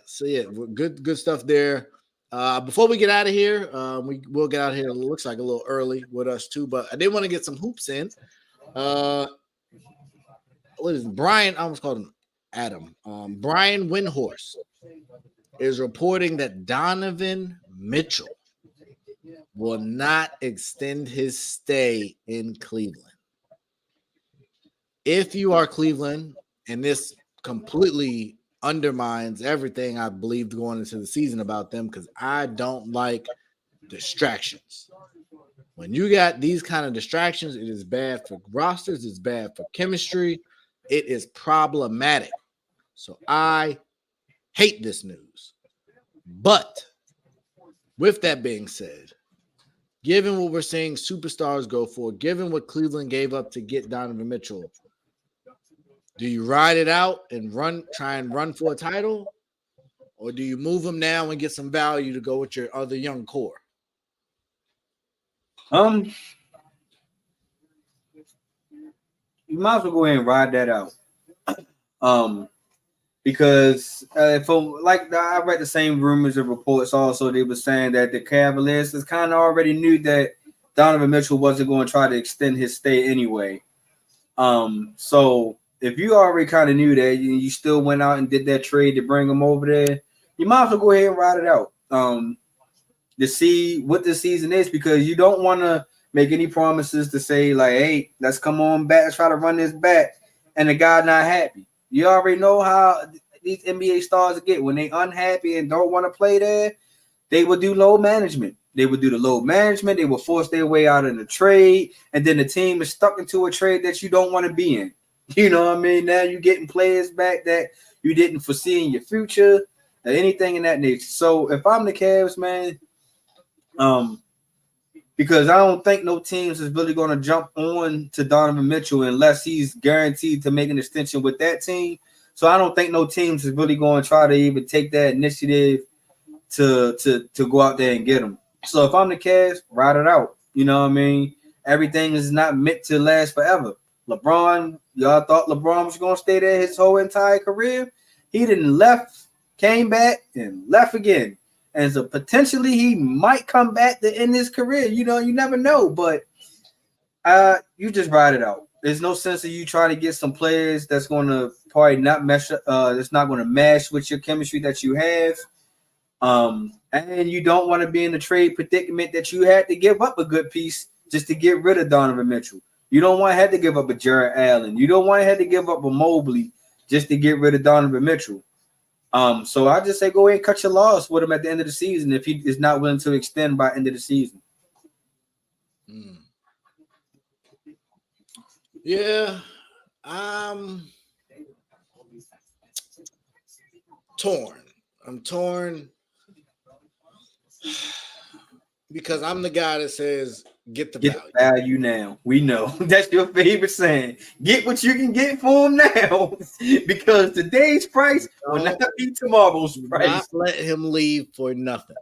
good stuff there. Before we get out of here, we will get out of here. It looks like a little early with us too, but I did want to get some hoops in. What is it? Brian? I almost called him Adam. Brian Windhorst is reporting that Donovan Mitchell will not extend his stay in Cleveland. If you are Cleveland, and this completely undermines everything I believed going into the season about them, because I don't like distractions. When you got these kind of distractions, it is bad for rosters, it's bad for chemistry, it is problematic. So I hate this news. But with that being said, given what we're seeing superstars go for, given what Cleveland gave up to get Donovan Mitchell, do you ride it out and try and run for a title? Or do you move him now and get some value to go with your other young core? You might as well go ahead and ride that out. Because I read the same rumors and reports also, they were saying that the Cavaliers kind of already knew that Donovan Mitchell wasn't going to try to extend his stay anyway. So if you already kind of knew that, you still went out and did that trade to bring him over there, you might as well go ahead and ride it out. To see what the season is, because you don't want to make any promises to say like, hey, let's come on back and try to run this back, and the guy not happy. You already know how these NBA stars get when they unhappy and don't want to play there. They will do load management. They will do the load management. They will force their way out in the trade, and then the team is stuck into a trade that you don't want to be in. You know what I mean? Now you're getting players back that you didn't foresee in your future or anything in that nature. So if I'm the Cavs, man, because I don't think no teams is really going to jump on to Donovan Mitchell unless he's guaranteed to make an extension with that team. So I don't think no teams is really going to try to even take that initiative to go out there and get him. So if I'm the Cavs, ride it out. You know what I mean? Everything is not meant to last forever. LeBron, y'all thought LeBron was going to stay there his whole entire career. He didn't left, came back, and left again. And so potentially he might come back to end his career. You know, you never know. But you just ride it out. There's no sense of you trying to get some players that's going to probably not mesh. That's not going to match with your chemistry that you have. And you don't want to be in the trade predicament that you had to give up a good piece just to get rid of Donovan Mitchell. You don't want to have to give up a Jared Allen. You don't want to have to give up a Mobley just to get rid of Donovan Mitchell. So I just say go ahead and cut your loss with him at the end of the season if he is not willing to extend by end of the season. Yeah, I'm torn. I'm torn because I'm the guy that says get the value now. We know that's your favorite saying. Get what you can get for him now, because today's price will not be tomorrow's price. Not let him leave for nothing.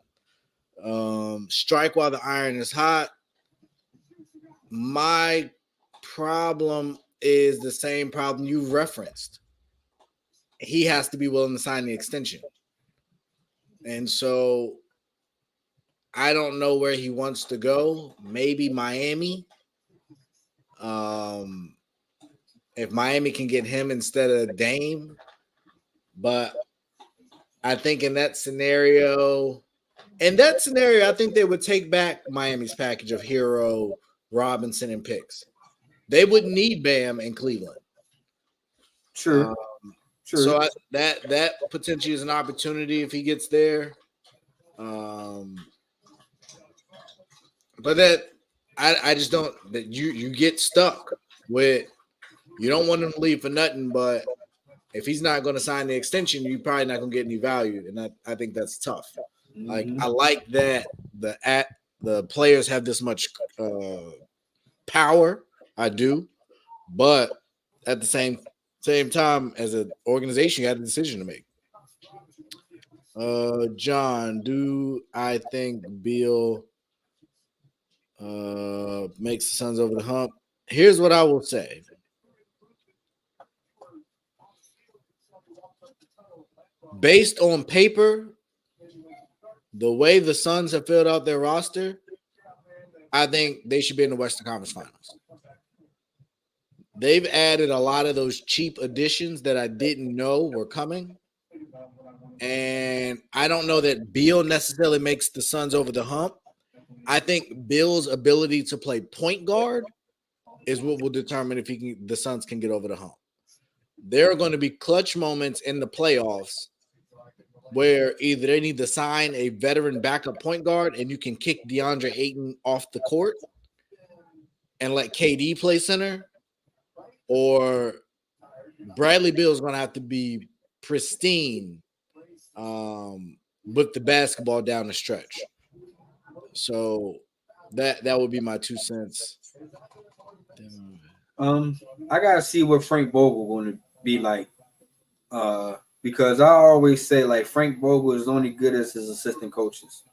Strike while the iron is hot. My problem is the same problem you referenced. He has to be willing to sign the extension. And so I don't know where he wants to go. Maybe Miami. If Miami can get him instead of Dame. But I think in that scenario, I think they would take back Miami's package of Hero, Robinson, and picks. They wouldn't need Bam in Cleveland. True. True. So that potentially is an opportunity if he gets there. But that I just don't, that you get stuck with, you don't want him to leave for nothing, but if he's not going to sign the extension, you're probably not going to get any value, and I think that's tough. Mm-hmm. Like, I like that the players have this much power. I do, but at the same time, as an organization, you have a decision to make. John, do I think Beal makes the Suns over the hump? Here's what I will say. Based on paper, the way the Suns have filled out their roster, I think they should be in the Western Conference Finals. They've added a lot of those cheap additions that I didn't know were coming. And I don't know that Beal necessarily makes the Suns over the hump. I think Beal's ability to play point guard is what will determine if the Suns can get over the hump. There are going to be clutch moments in the playoffs where either they need to sign a veteran backup point guard and you can kick DeAndre Ayton off the court and let KD play center, or Bradley Beal is going to have to be pristine with the basketball down the stretch. So that would be my 2 cents. I gotta see what Frank Vogel going to be like, because I always say like Frank Vogel is only good as his assistant coaches.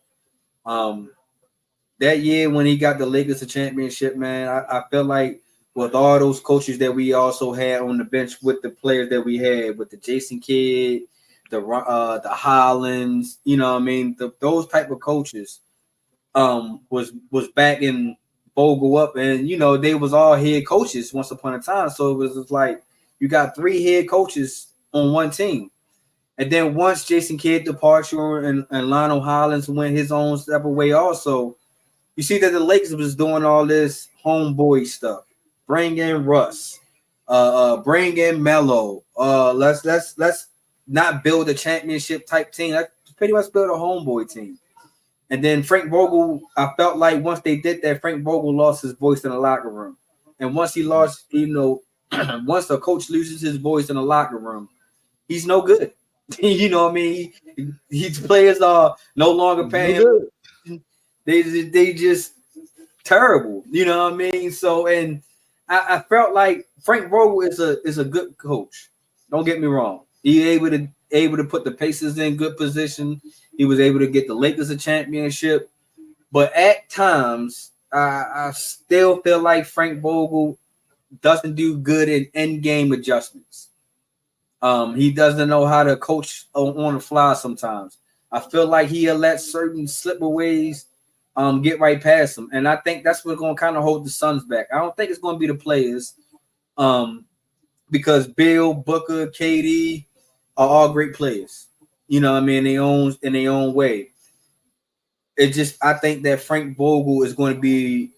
That year when he got the Lakers a championship, man, I felt like with all those coaches that we also had on the bench, with the players that we had, with the Jason Kidd, the Hollands, you know what I mean, those type of coaches was backing Vogel up, and you know they was all head coaches once upon a time, so it was just like You got 3 head coaches on one team. And then once Jason Kidd departure and Lionel Hollins went his own separate way also, you see that the Lakers was doing all this homeboy stuff. Bring in Russ. Bring in Melo. Let's not build a championship type team. Let's pretty much build a homeboy team. And then Frank Vogel, I felt like once they did that, Frank Vogel lost his voice in the locker room. And once he lost, once a coach loses his voice in the locker room, he's no good. You know what I mean? His players are no longer paying him. They just terrible. You know what I mean? So, and I felt like Frank Vogel is a good coach. Don't get me wrong. He able to put the Pacers in good position. He was able to get the Lakers a championship. But at times, I still feel like Frank Vogel doesn't do good in end-game adjustments. He doesn't know how to coach on the fly sometimes. I feel like he'll let certain slip-aways get right past him. And I think that's what's going to kind of hold the Suns back. I don't think it's going to be the players because Bill, Booker, KD are all great players. You know what I mean? In their own way. I think that Frank Vogel is going to be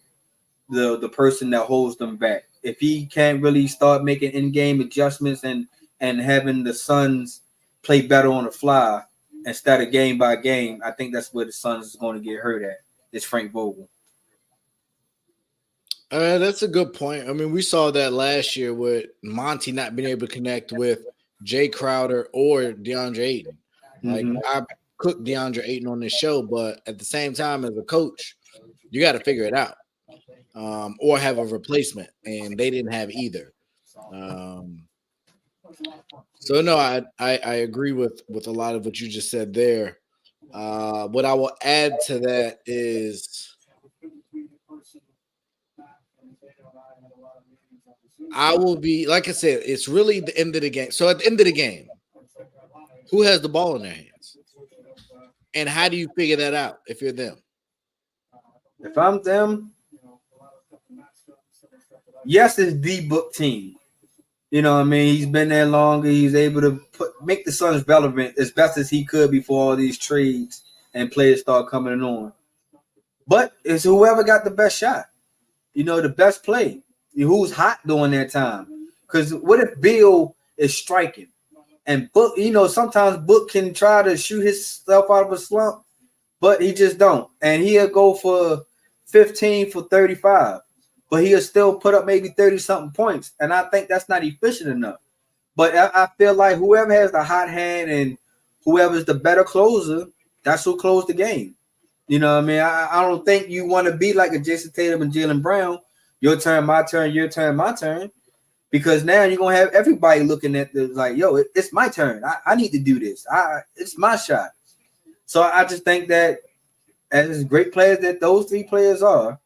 the person that holds them back. If he can't really start making in-game adjustments and having the Suns play better on the fly instead of game by game, I think that's where the Suns is going to get hurt at. It's Frank Vogel. That's a good point. I mean, we saw that last year with Monty not being able to connect with Jay Crowder or DeAndre Ayton. Like I cooked DeAndre Ayton on this show, but at the same time, as a coach, you got to figure it out or have a replacement, and they didn't have either. So no, I agree with a lot of what you just said there. What I will add to that is I will be, like I said, it's really the end of the game. So at the end of the game, who has the ball in their hands? And how do you figure that out if you're them? If I'm them, yes, it's the book team. You know what I mean? He's been there longer. He's able to make the Suns relevant as best as he could before all these trades and players start coming on. But it's whoever got the best shot. You know, the best play. Who's hot during that time. Because what if Bill is striking? And Book, sometimes Book can try to shoot himself out of a slump, but he just don't. And he'll go for 15 for 35. But he'll still put up maybe 30-something points. And I think that's not efficient enough. But I feel like whoever has the hot hand and whoever's the better closer, that's who closed the game. You know what I mean? I don't think you want to be like a Jason Tatum and Jaylen Brown. Your turn, my turn, your turn, my turn. Because now you're going to have everybody looking at like, yo, it's my turn. I need to do this. It's my shot. So I just think that as great players that those 3 players are,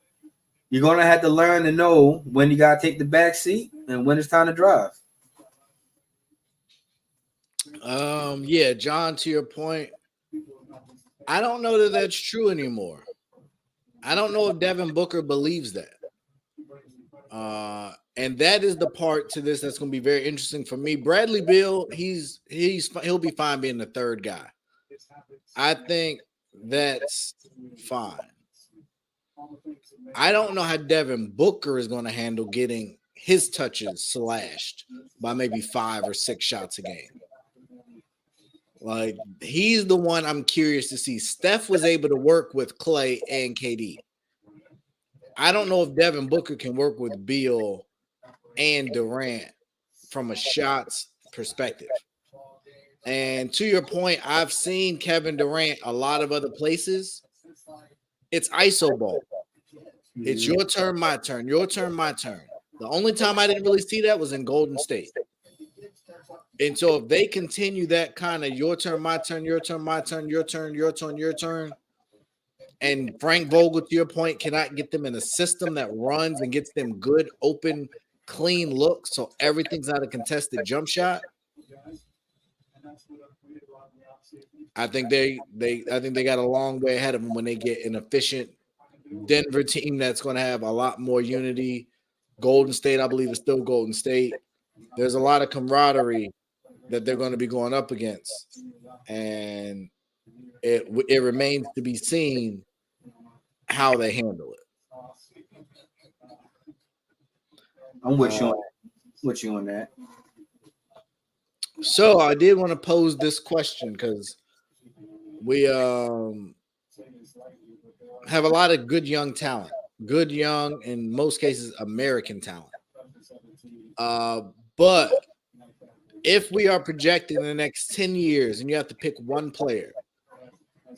you're going to have to learn to know when you got to take the back seat and when it's time to drive. Yeah, John, to your point, I don't know that that's true anymore. I don't know if Devin Booker believes that. And that is the part to this that's going to be very interesting for me. Bradley Beal, he'll be fine being the third guy. I think that's fine. I don't know how Devin Booker is going to handle getting his touches slashed by maybe 5 or 6 shots a game. Like, he's the one I'm curious to see. Steph was able to work with Clay and KD. I don't know if Devin Booker can work with Beal and Durant from a shots perspective. And to your point, I've seen Kevin Durant a lot of other places. It's iso ball. It's your turn, my turn, your turn, my turn. The only time I didn't really see that was in Golden State. And so if they continue that kind of your turn, my turn, your turn, my turn, your turn, your turn, your turn, and Frank Vogel, to your point, cannot get them in a system that runs and gets them good, open, clean looks, so everything's not a contested jump shot. I think they got a long way ahead of them when they get an efficient Denver team that's going to have a lot more unity. Golden State, I believe, is still Golden State. there's a lot of camaraderie that they're going to be going up against, and it remains to be seen how they handle it. I'm with you on that. So I did want to pose this question because we have a lot of good young talent, good young, in most cases, American talent. But if we are projecting the next 10 years and you have to pick one player,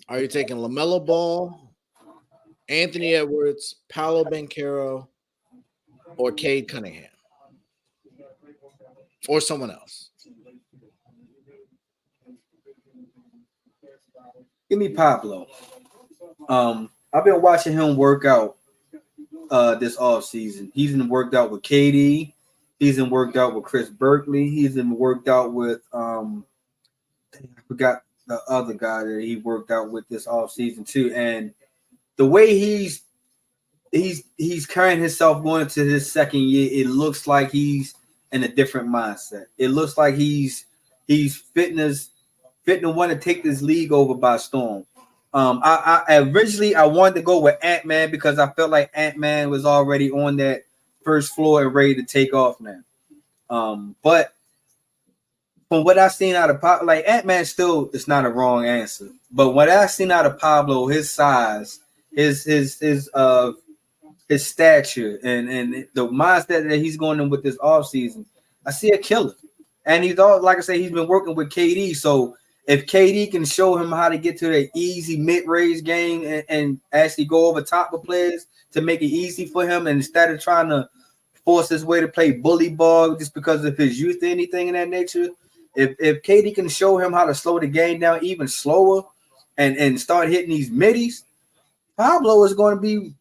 are you taking LaMelo Ball, Anthony Edwards, Paolo Banchero, or Cade Cunningham? Or someone else? Give me Pablo. I've been watching him work out this offseason. He's been worked out with KD. He's been worked out with Chris Berkeley. He's been worked out with I forgot the other guy that he worked out with this offseason too. And the way he's carrying himself going into his second year, it looks like he's in a different mindset. It looks like he's fitting to want to take this league over by storm. I originally wanted to go with Antman because I felt like Antman was already on that first floor and ready to take off now. But from what I've seen out of Pablo, like Antman still, it's not a wrong answer. But what I've seen out of Pablo, his size, his stature, and the mindset that he's going in with this offseason, I see a killer. And he's all, like I said, he's been working with KD. So if KD can show him how to get to the easy mid-range game and actually go over top of players to make it easy for him, and instead of trying to force his way to play bully ball just because of his youth or anything in that nature, if KD can show him how to slow the game down even slower and start hitting these middies, Pablo is going to be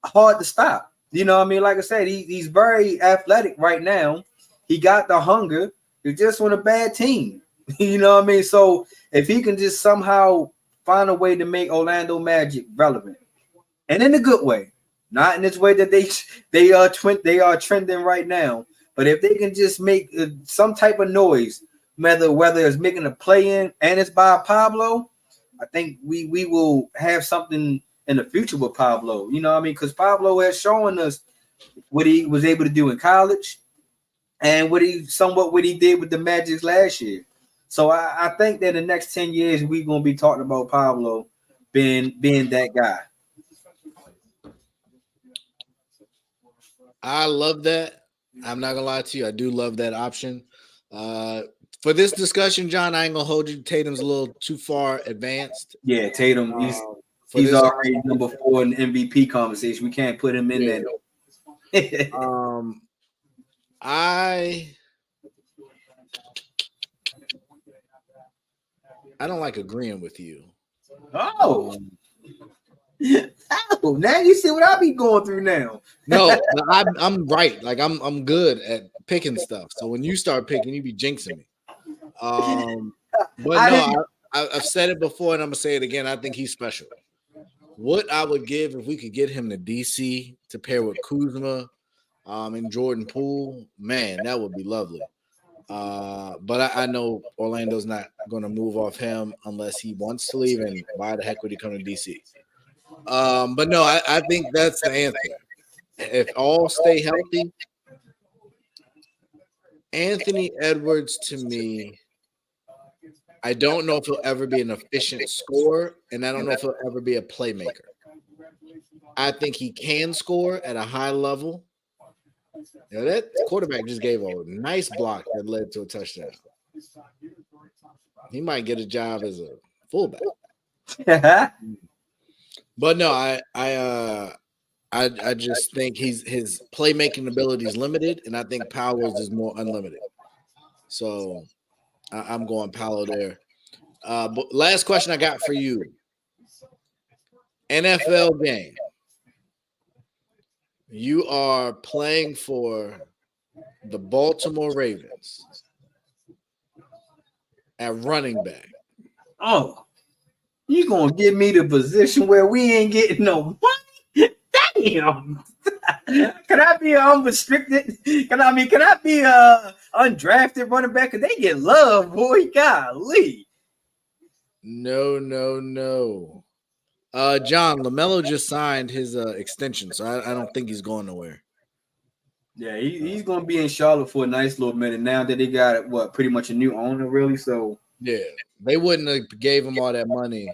hard to stop. You know what I mean? Like I said, he's very athletic right now. He got the hunger. He's just on a bad team. You know what I mean? So if he can just somehow find a way to make Orlando Magic relevant, and in a good way, not in this way that they are trending right now, but if they can just make some type of noise, whether it's making a play in and it's by Pablo, I think we will have something in the future with Pablo. You know what I mean? Because Pablo has shown us what he was able to do in college and what he did with the Magic last year. So I think that in the next 10 years, we're going to be talking about Pablo being that guy. I love that. I'm not going to lie to you. I do love that option. For this discussion, John, I ain't going to hold you. Tatum's a little too far advanced. Yeah, Tatum, he's already number 4 in the MVP conversation. We can't put him in there. I don't like agreeing with you. Oh, now you see what I be going through now. No, I'm right. Like I'm good at picking stuff. So when you start picking, you be jinxing me. But no, I've said it before, and I'm gonna say it again. I think he's special. What I would give if we could get him to DC to pair with Kuzma, and Jordan Poole, man, that would be lovely. But I know Orlando's not going to move off him unless he wants to leave, and why the heck would he come to DC? But no, I think that's the answer. If all stay healthy, Anthony Edwards, to me, I don't know if he'll ever be an efficient scorer, and I don't know if he'll ever be a playmaker. I think he can score at a high level. You know, that quarterback just gave a nice block that led to a touchdown. He might get a job as a fullback. But no, I just think his playmaking ability is limited, and I think Paolo's is more unlimited. So I'm going Paolo there. But last question I got for you. NFL game. You are playing for the Baltimore Ravens at running back. Oh, you gonna give me the position where we ain't getting no money? Damn. Can I be unrestricted? Can I be undrafted running back, and they get love, boy. Golly. No. John, LaMelo just signed his extension, so I don't think he's going nowhere. Yeah, he's going to be in Charlotte for a nice little minute now that they got pretty much a new owner, really. So yeah, they wouldn't have gave him all that money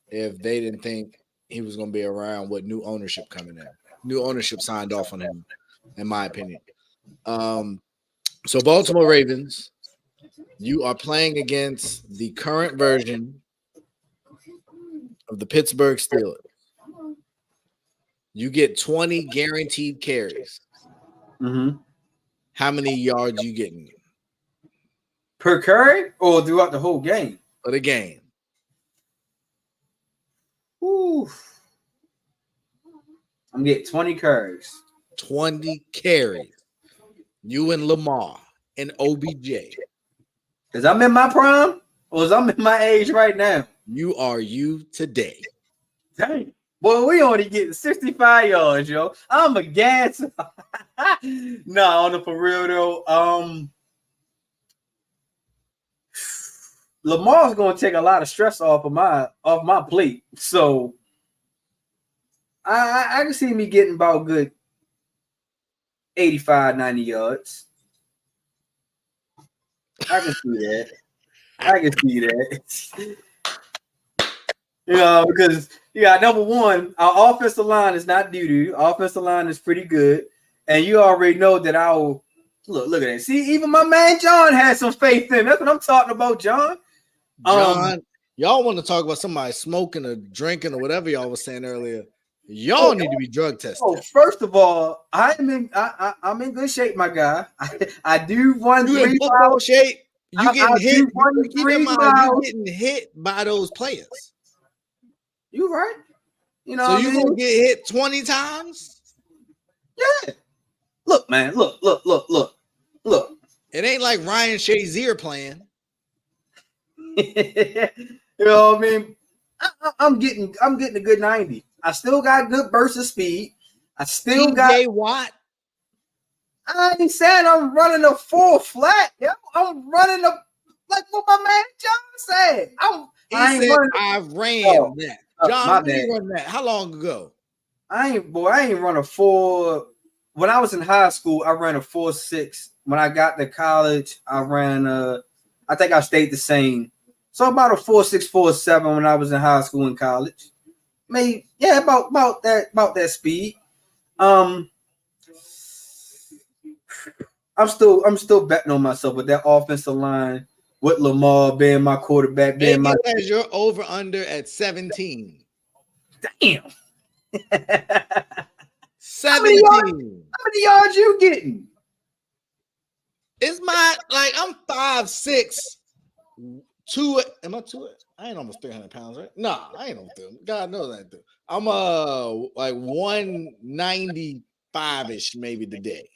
if they didn't think he was going to be around with new ownership coming in. New ownership signed off on him, in my opinion. So Baltimore Ravens, you are playing against the current version of the Pittsburgh Steelers. You get 20 guaranteed carries. mm-hmm. How many yards you getting Per carry or throughout the whole game? for the game? Ooh. I'm getting 20 carries. 20 carries. You and Lamar and OBJ. Because I'm in my prime or is I'm in my age right now? You are you today. Dang. Boy, we only getting 65 yards, yo. I'm a gas. Nah, on the for real though. Lamar's gonna take a lot of stress off my plate. So I can see me getting about good 85, 90 yards. I can see that. Because number one, our offensive line is not doo-doo. Offensive line is pretty good. And you already know that I'll look at that. See, even my man John had some faith in. That's what I'm talking about, John. John, y'all want to talk about somebody smoking or drinking or whatever y'all was saying earlier. Y'all need to be drug tested. Oh, first of all, I'm in good shape, my guy. I do run 3 miles. Shape. You getting hit. You getting hit by those players. You right. So you gonna get hit 20 times? Yeah. Look, man. Look. It ain't like Ryan Shazier playing. You know what I mean? I'm getting a good 90. I still got good burst of speed. I still got what? I ain't saying I'm running a full flat. Yeah, I'm running like what my man John said. I ran that. John, when you run that? How long ago? I ain't run a 4. When I was in high school, I ran a 4.6. When I got to college, I ran I think I stayed the same. So about a 4.6, 4.7 when I was in high school and college. Maybe about that speed. I'm still betting on myself with that offensive line, with Lamar being my quarterback, being my you're over under at 17. Damn. 17. How many yards you getting? It's I'm 5'6", 2. Am I 2? I ain't almost 300 pounds, right? Nah, I ain't almost 300. God knows I ain't 300. I'm like 195-ish maybe today.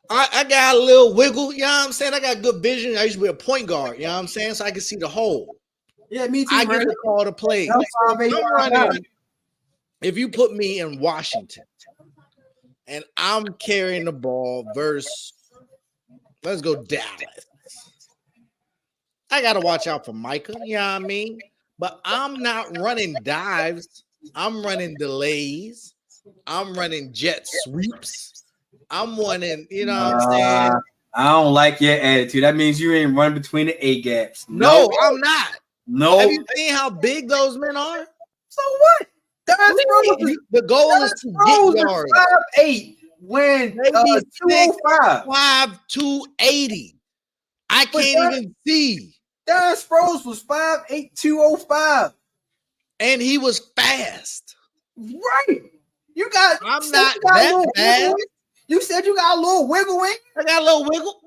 I got a little wiggle, you know what I'm saying? I got good vision. I used to be a point guard, you know what I'm saying? So I can see the hole. Yeah, me too. I get to call the plays. If you put me in Washington and I'm carrying the ball versus, let's go Dallas. I got to watch out for Micah, you know what I mean? But I'm not running dives. I'm running delays. I'm running jet sweeps. I'm running, you know what I'm saying? I don't like your attitude. That means you ain't running between the A gaps. No, I'm not. No. Have you seen how big those men are? So what? The goal is to get yards. 5'8", when 205. 280. I can't even see. Darren Sproles was 5'8", 205. And he was fast. Right. I'm not that fast. You said you got a little wiggle in. I got a little wiggle.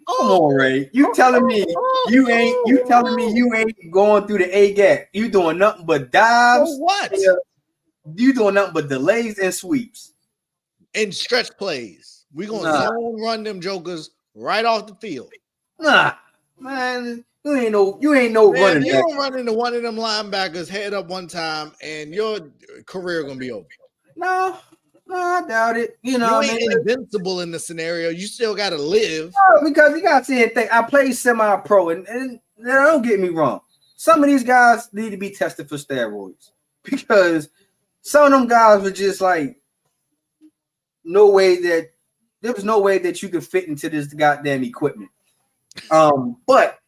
Come on, Ray. You telling me you ain't going through the A gap. You doing nothing but dives. For what? You doing nothing but delays and sweeps. And stretch plays. We gonna zone run them jokers right off the field. Nah, man. You ain't no running back. You don't run into one of them linebackers head up one time and your career gonna be over. No, No, I doubt it. You know, You what I ain't mean? invincible in the scenario. You still got to live. Because you got to see and think. I played semi-pro, and don't get me wrong. Some of these guys need to be tested for steroids because some of them guys were just like, there was no way that you could fit into this goddamn equipment. But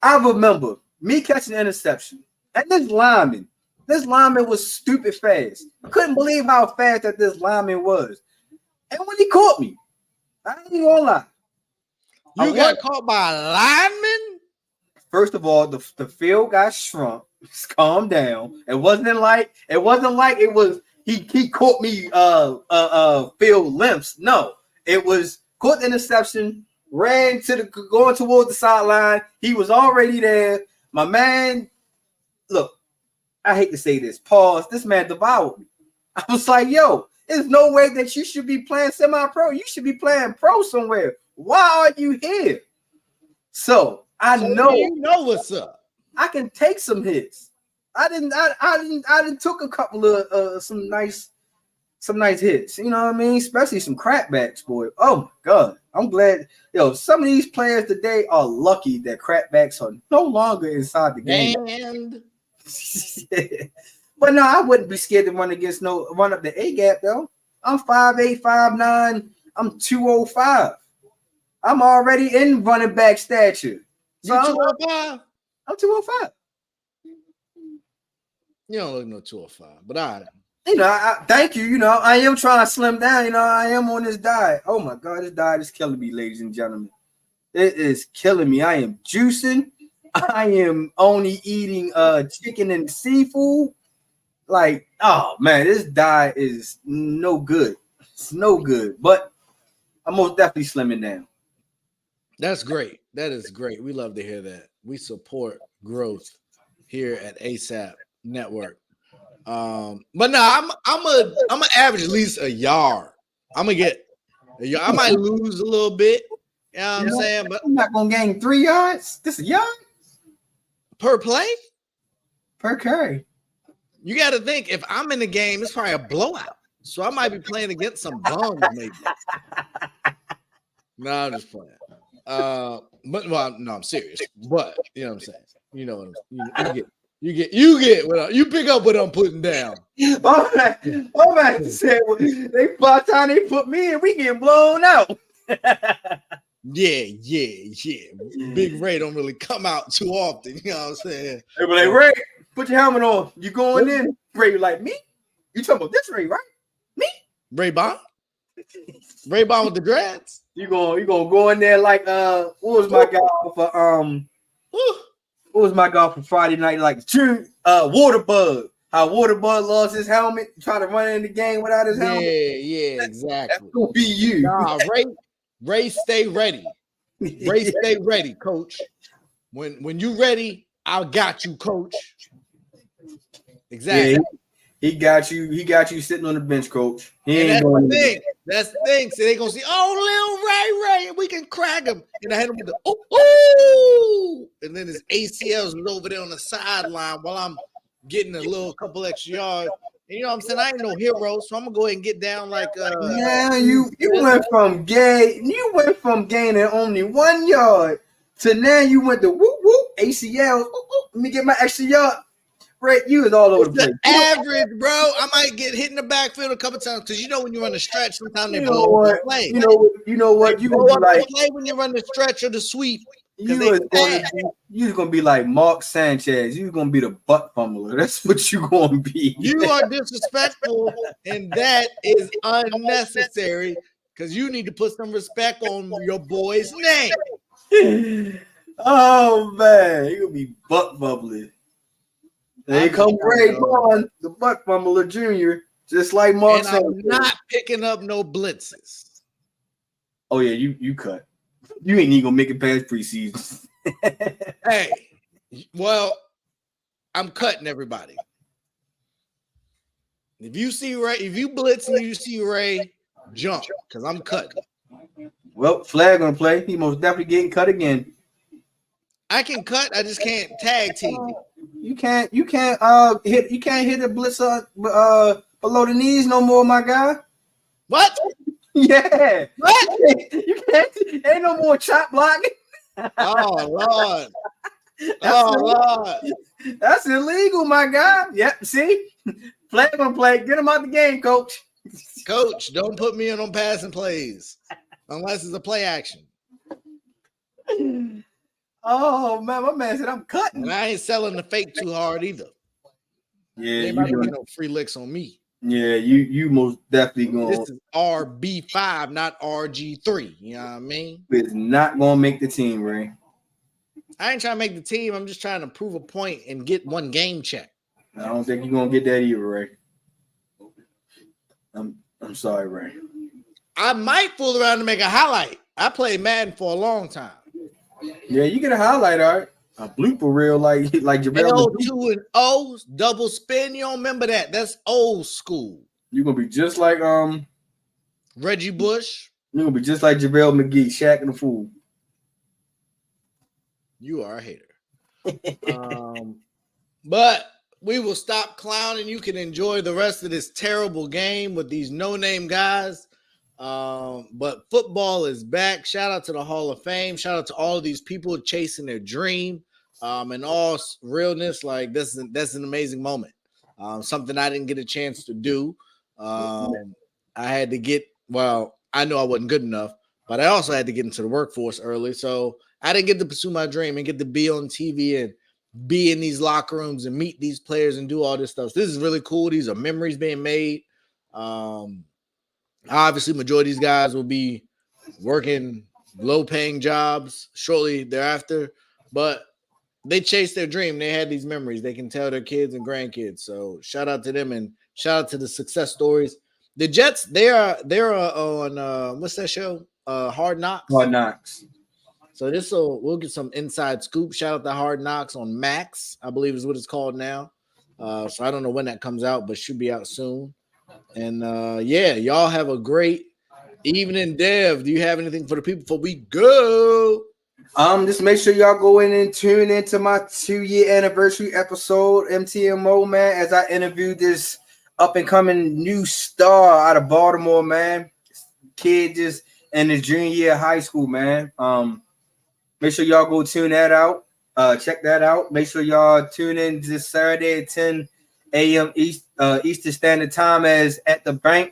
I remember me catching an interception, and this lineman was stupid fast. I couldn't believe how fast that this lineman was. And when he caught me, I ain't even gonna lie. You got caught by a lineman? First of all, the field got shrunk. Calm down. It wasn't like it was he caught me field lengths. No, it was caught the interception, ran going towards the sideline. He was already there. My man, look, I hate to say this. Pause. This man devoured me. I was like, yo, there's no way that you should be playing semi-pro. You should be playing pro somewhere. Why are you here? So I know you know what's up. I can take some hits. I didn't took a couple of some nice hits. You know what I mean? Especially some crackbacks, boy. Oh my god. I'm glad. Some of these players today are lucky that crackbacks are no longer inside the game. And But no, I wouldn't be scared to run up the A gap though. I'm 5'8", 5'9". I'm 205. I'm already in running back stature. So you 205? I'm 205. You don't look no 205, but all right. I thank you. I am trying to slim down. I am on this diet. Oh my god, this diet is killing me, ladies and gentlemen. It is killing me. I am juicing. I am only eating chicken and seafood. Like, oh man, this diet is no good. It's no good. But I'm most definitely slimming down. That's great. That is great. We love to hear that. We support growth here at ASAP Network. But no, I'm a average at least a yard. I'm gonna get a yard. I might lose a little bit. You know what I'm saying? But I'm not gonna gain 3 yards. This a yard per play? Per carry. You got to think if I'm in the game, it's probably a blowout. So I might be playing against some bums, maybe. No, I'm just playing. No, I'm serious. But you know what I'm saying. You know what you get what you pick up what I'm putting down. All right. Said by the time they put me in, we get blown out. Yeah. Big Ray don't really come out too often. You know what I'm saying? They be like, Ray, put your helmet on. You going in? Ray like, me? You talking about this Ray, right? Me? Ray Bond? Ray Bond with the dreads? You gonna go in there like what was my guy for Friday night? Like Waterbug. How Waterbug lost his helmet, trying to run in the game without his helmet. Yeah, exactly. That's gonna be you. Nah, Ray, stay ready. Ray, stay ready, coach. When you ready, I got you, coach. Exactly. Yeah, he got you sitting on the bench, coach. That's the thing. That's the thing. So they gonna see, oh, little Ray, we can crack him. And I hit him with the ooh, and then his ACLs is over there on the sideline while I'm getting a couple extra yards. And you know what I'm saying? I ain't no hero, so I'm gonna go ahead and get down like you went from gaining only 1 yard to now you went to whoop ACL. Let me get my extra yard. Right, you is all over the place. Average, bro. I might get hit in the backfield a couple times because you know when you run a stretch, sometimes they blow up the play. You know what? You blow up the play when you run the stretch or the sweep. You're gonna be like Mark Sanchez. You're gonna be the butt fumbler. That's what you're gonna be. You are disrespectful, and that is unnecessary because you need to put some respect on your boy's name. Oh man, you're gonna be butt fumbling. They come Ray Bond, the butt fumbler junior, just like Mark Sanchez. I'm not picking up no blitzes. Oh yeah, you cut. You ain't even gonna make it past preseason. Hey, well, I'm cutting everybody. If you see Ray, if you blitz and you see Ray, jump because I'm cutting. Well, Flag gonna play. He most definitely getting cut again. I can cut. I just can't tag team. You can't hit a blitzer below the knees no more, my guy. What? Yeah. What? You can't. Ain't no more chop blocking. Oh Lord. Oh Lord. That's illegal, my guy. Yep. See, flag on play. Get him out the game, coach. Coach, don't put me on passing plays unless it's a play action. Oh man, my man said I'm cutting. And I ain't selling the fake too hard either. Yeah, ain't about to get no free licks on me. Yeah, you most definitely going. This is RB5, not RG3. You know what I mean? It's not gonna make the team, Ray. I ain't trying to make the team. I'm just trying to prove a point and get one game check. I don't think you're gonna get that either, Ray. I'm sorry, Ray. I might fool around to make a highlight. I played Madden for a long time. Yeah, you get a highlight, all right. A blooper reel like JaVale. 2-0 double spin. You don't remember that? That's old school. You're gonna be just like Reggie Bush. You're gonna be just like JaVale McGee, Shaq and the Fool. You are a hater. But we will stop clowning. You can enjoy the rest of this terrible game with these no-name guys. But football is back. Shout out to the Hall of Fame. Shout out to all of these people chasing their dream. In all realness, like that's an amazing moment. Something I didn't get a chance to do. I had to get, well, I know I wasn't good enough, but I also had to get into the workforce early. So I didn't get to pursue my dream and get to be on TV and be in these locker rooms and meet these players and do all this stuff. So this is really cool. These are memories being made. Obviously, majority of these guys will be working low-paying jobs shortly thereafter, but they chased their dream. They had these memories. They can tell their kids and grandkids. So shout out to them and shout out to the success stories. The Jets, they're on what's that show? Hard Knocks. Hard Knocks. So we'll get some inside scoop. Shout out to Hard Knocks on Max, I believe is what it's called now. So I don't know when that comes out, but should be out soon. And yeah, y'all have a great evening. Dev, do you have anything for the people before we go? Just make sure y'all go in and tune into my 2-year anniversary episode, MTMO, man, as I interviewed this up and coming new star out of Baltimore, man. Kid just in his junior year of high school, man. Make sure y'all go tune that out. Check that out. Make sure y'all tune in this Saturday at 10 a.m. Eastern Standard Time as At the Bank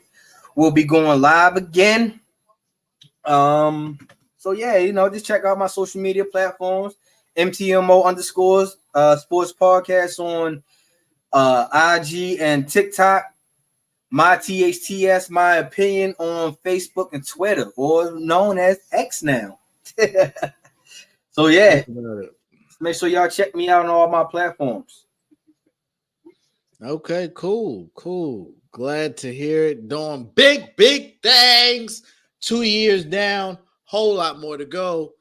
will be going live again. So yeah, just check out my social media platforms, MTMO_ sports podcast on IG and TikTok. My THTS, my opinion on Facebook and Twitter, or known as X now. So yeah, make sure y'all check me out on all my platforms. Okay, cool. Glad to hear it. Doing big things. 2 years down, whole lot more to go.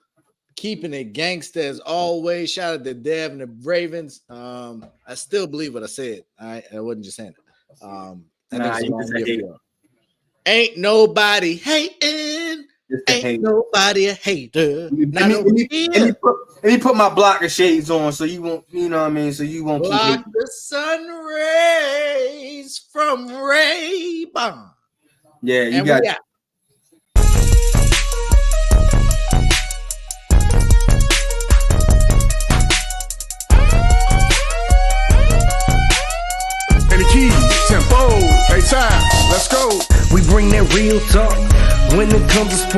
Keeping it gangster as always. Shout out to Dev and the Ravens. I still believe what I said. I wasn't just saying it. Ain't nobody hating. Ain't nobody a hater. Let me put my blocker shades on so you won't, you know what I mean? So you won't block the sun rays from Ray-Ban. Yeah, you got it. And the keys, tempo, hey time, let's go. We bring that real talk when it comes to sports.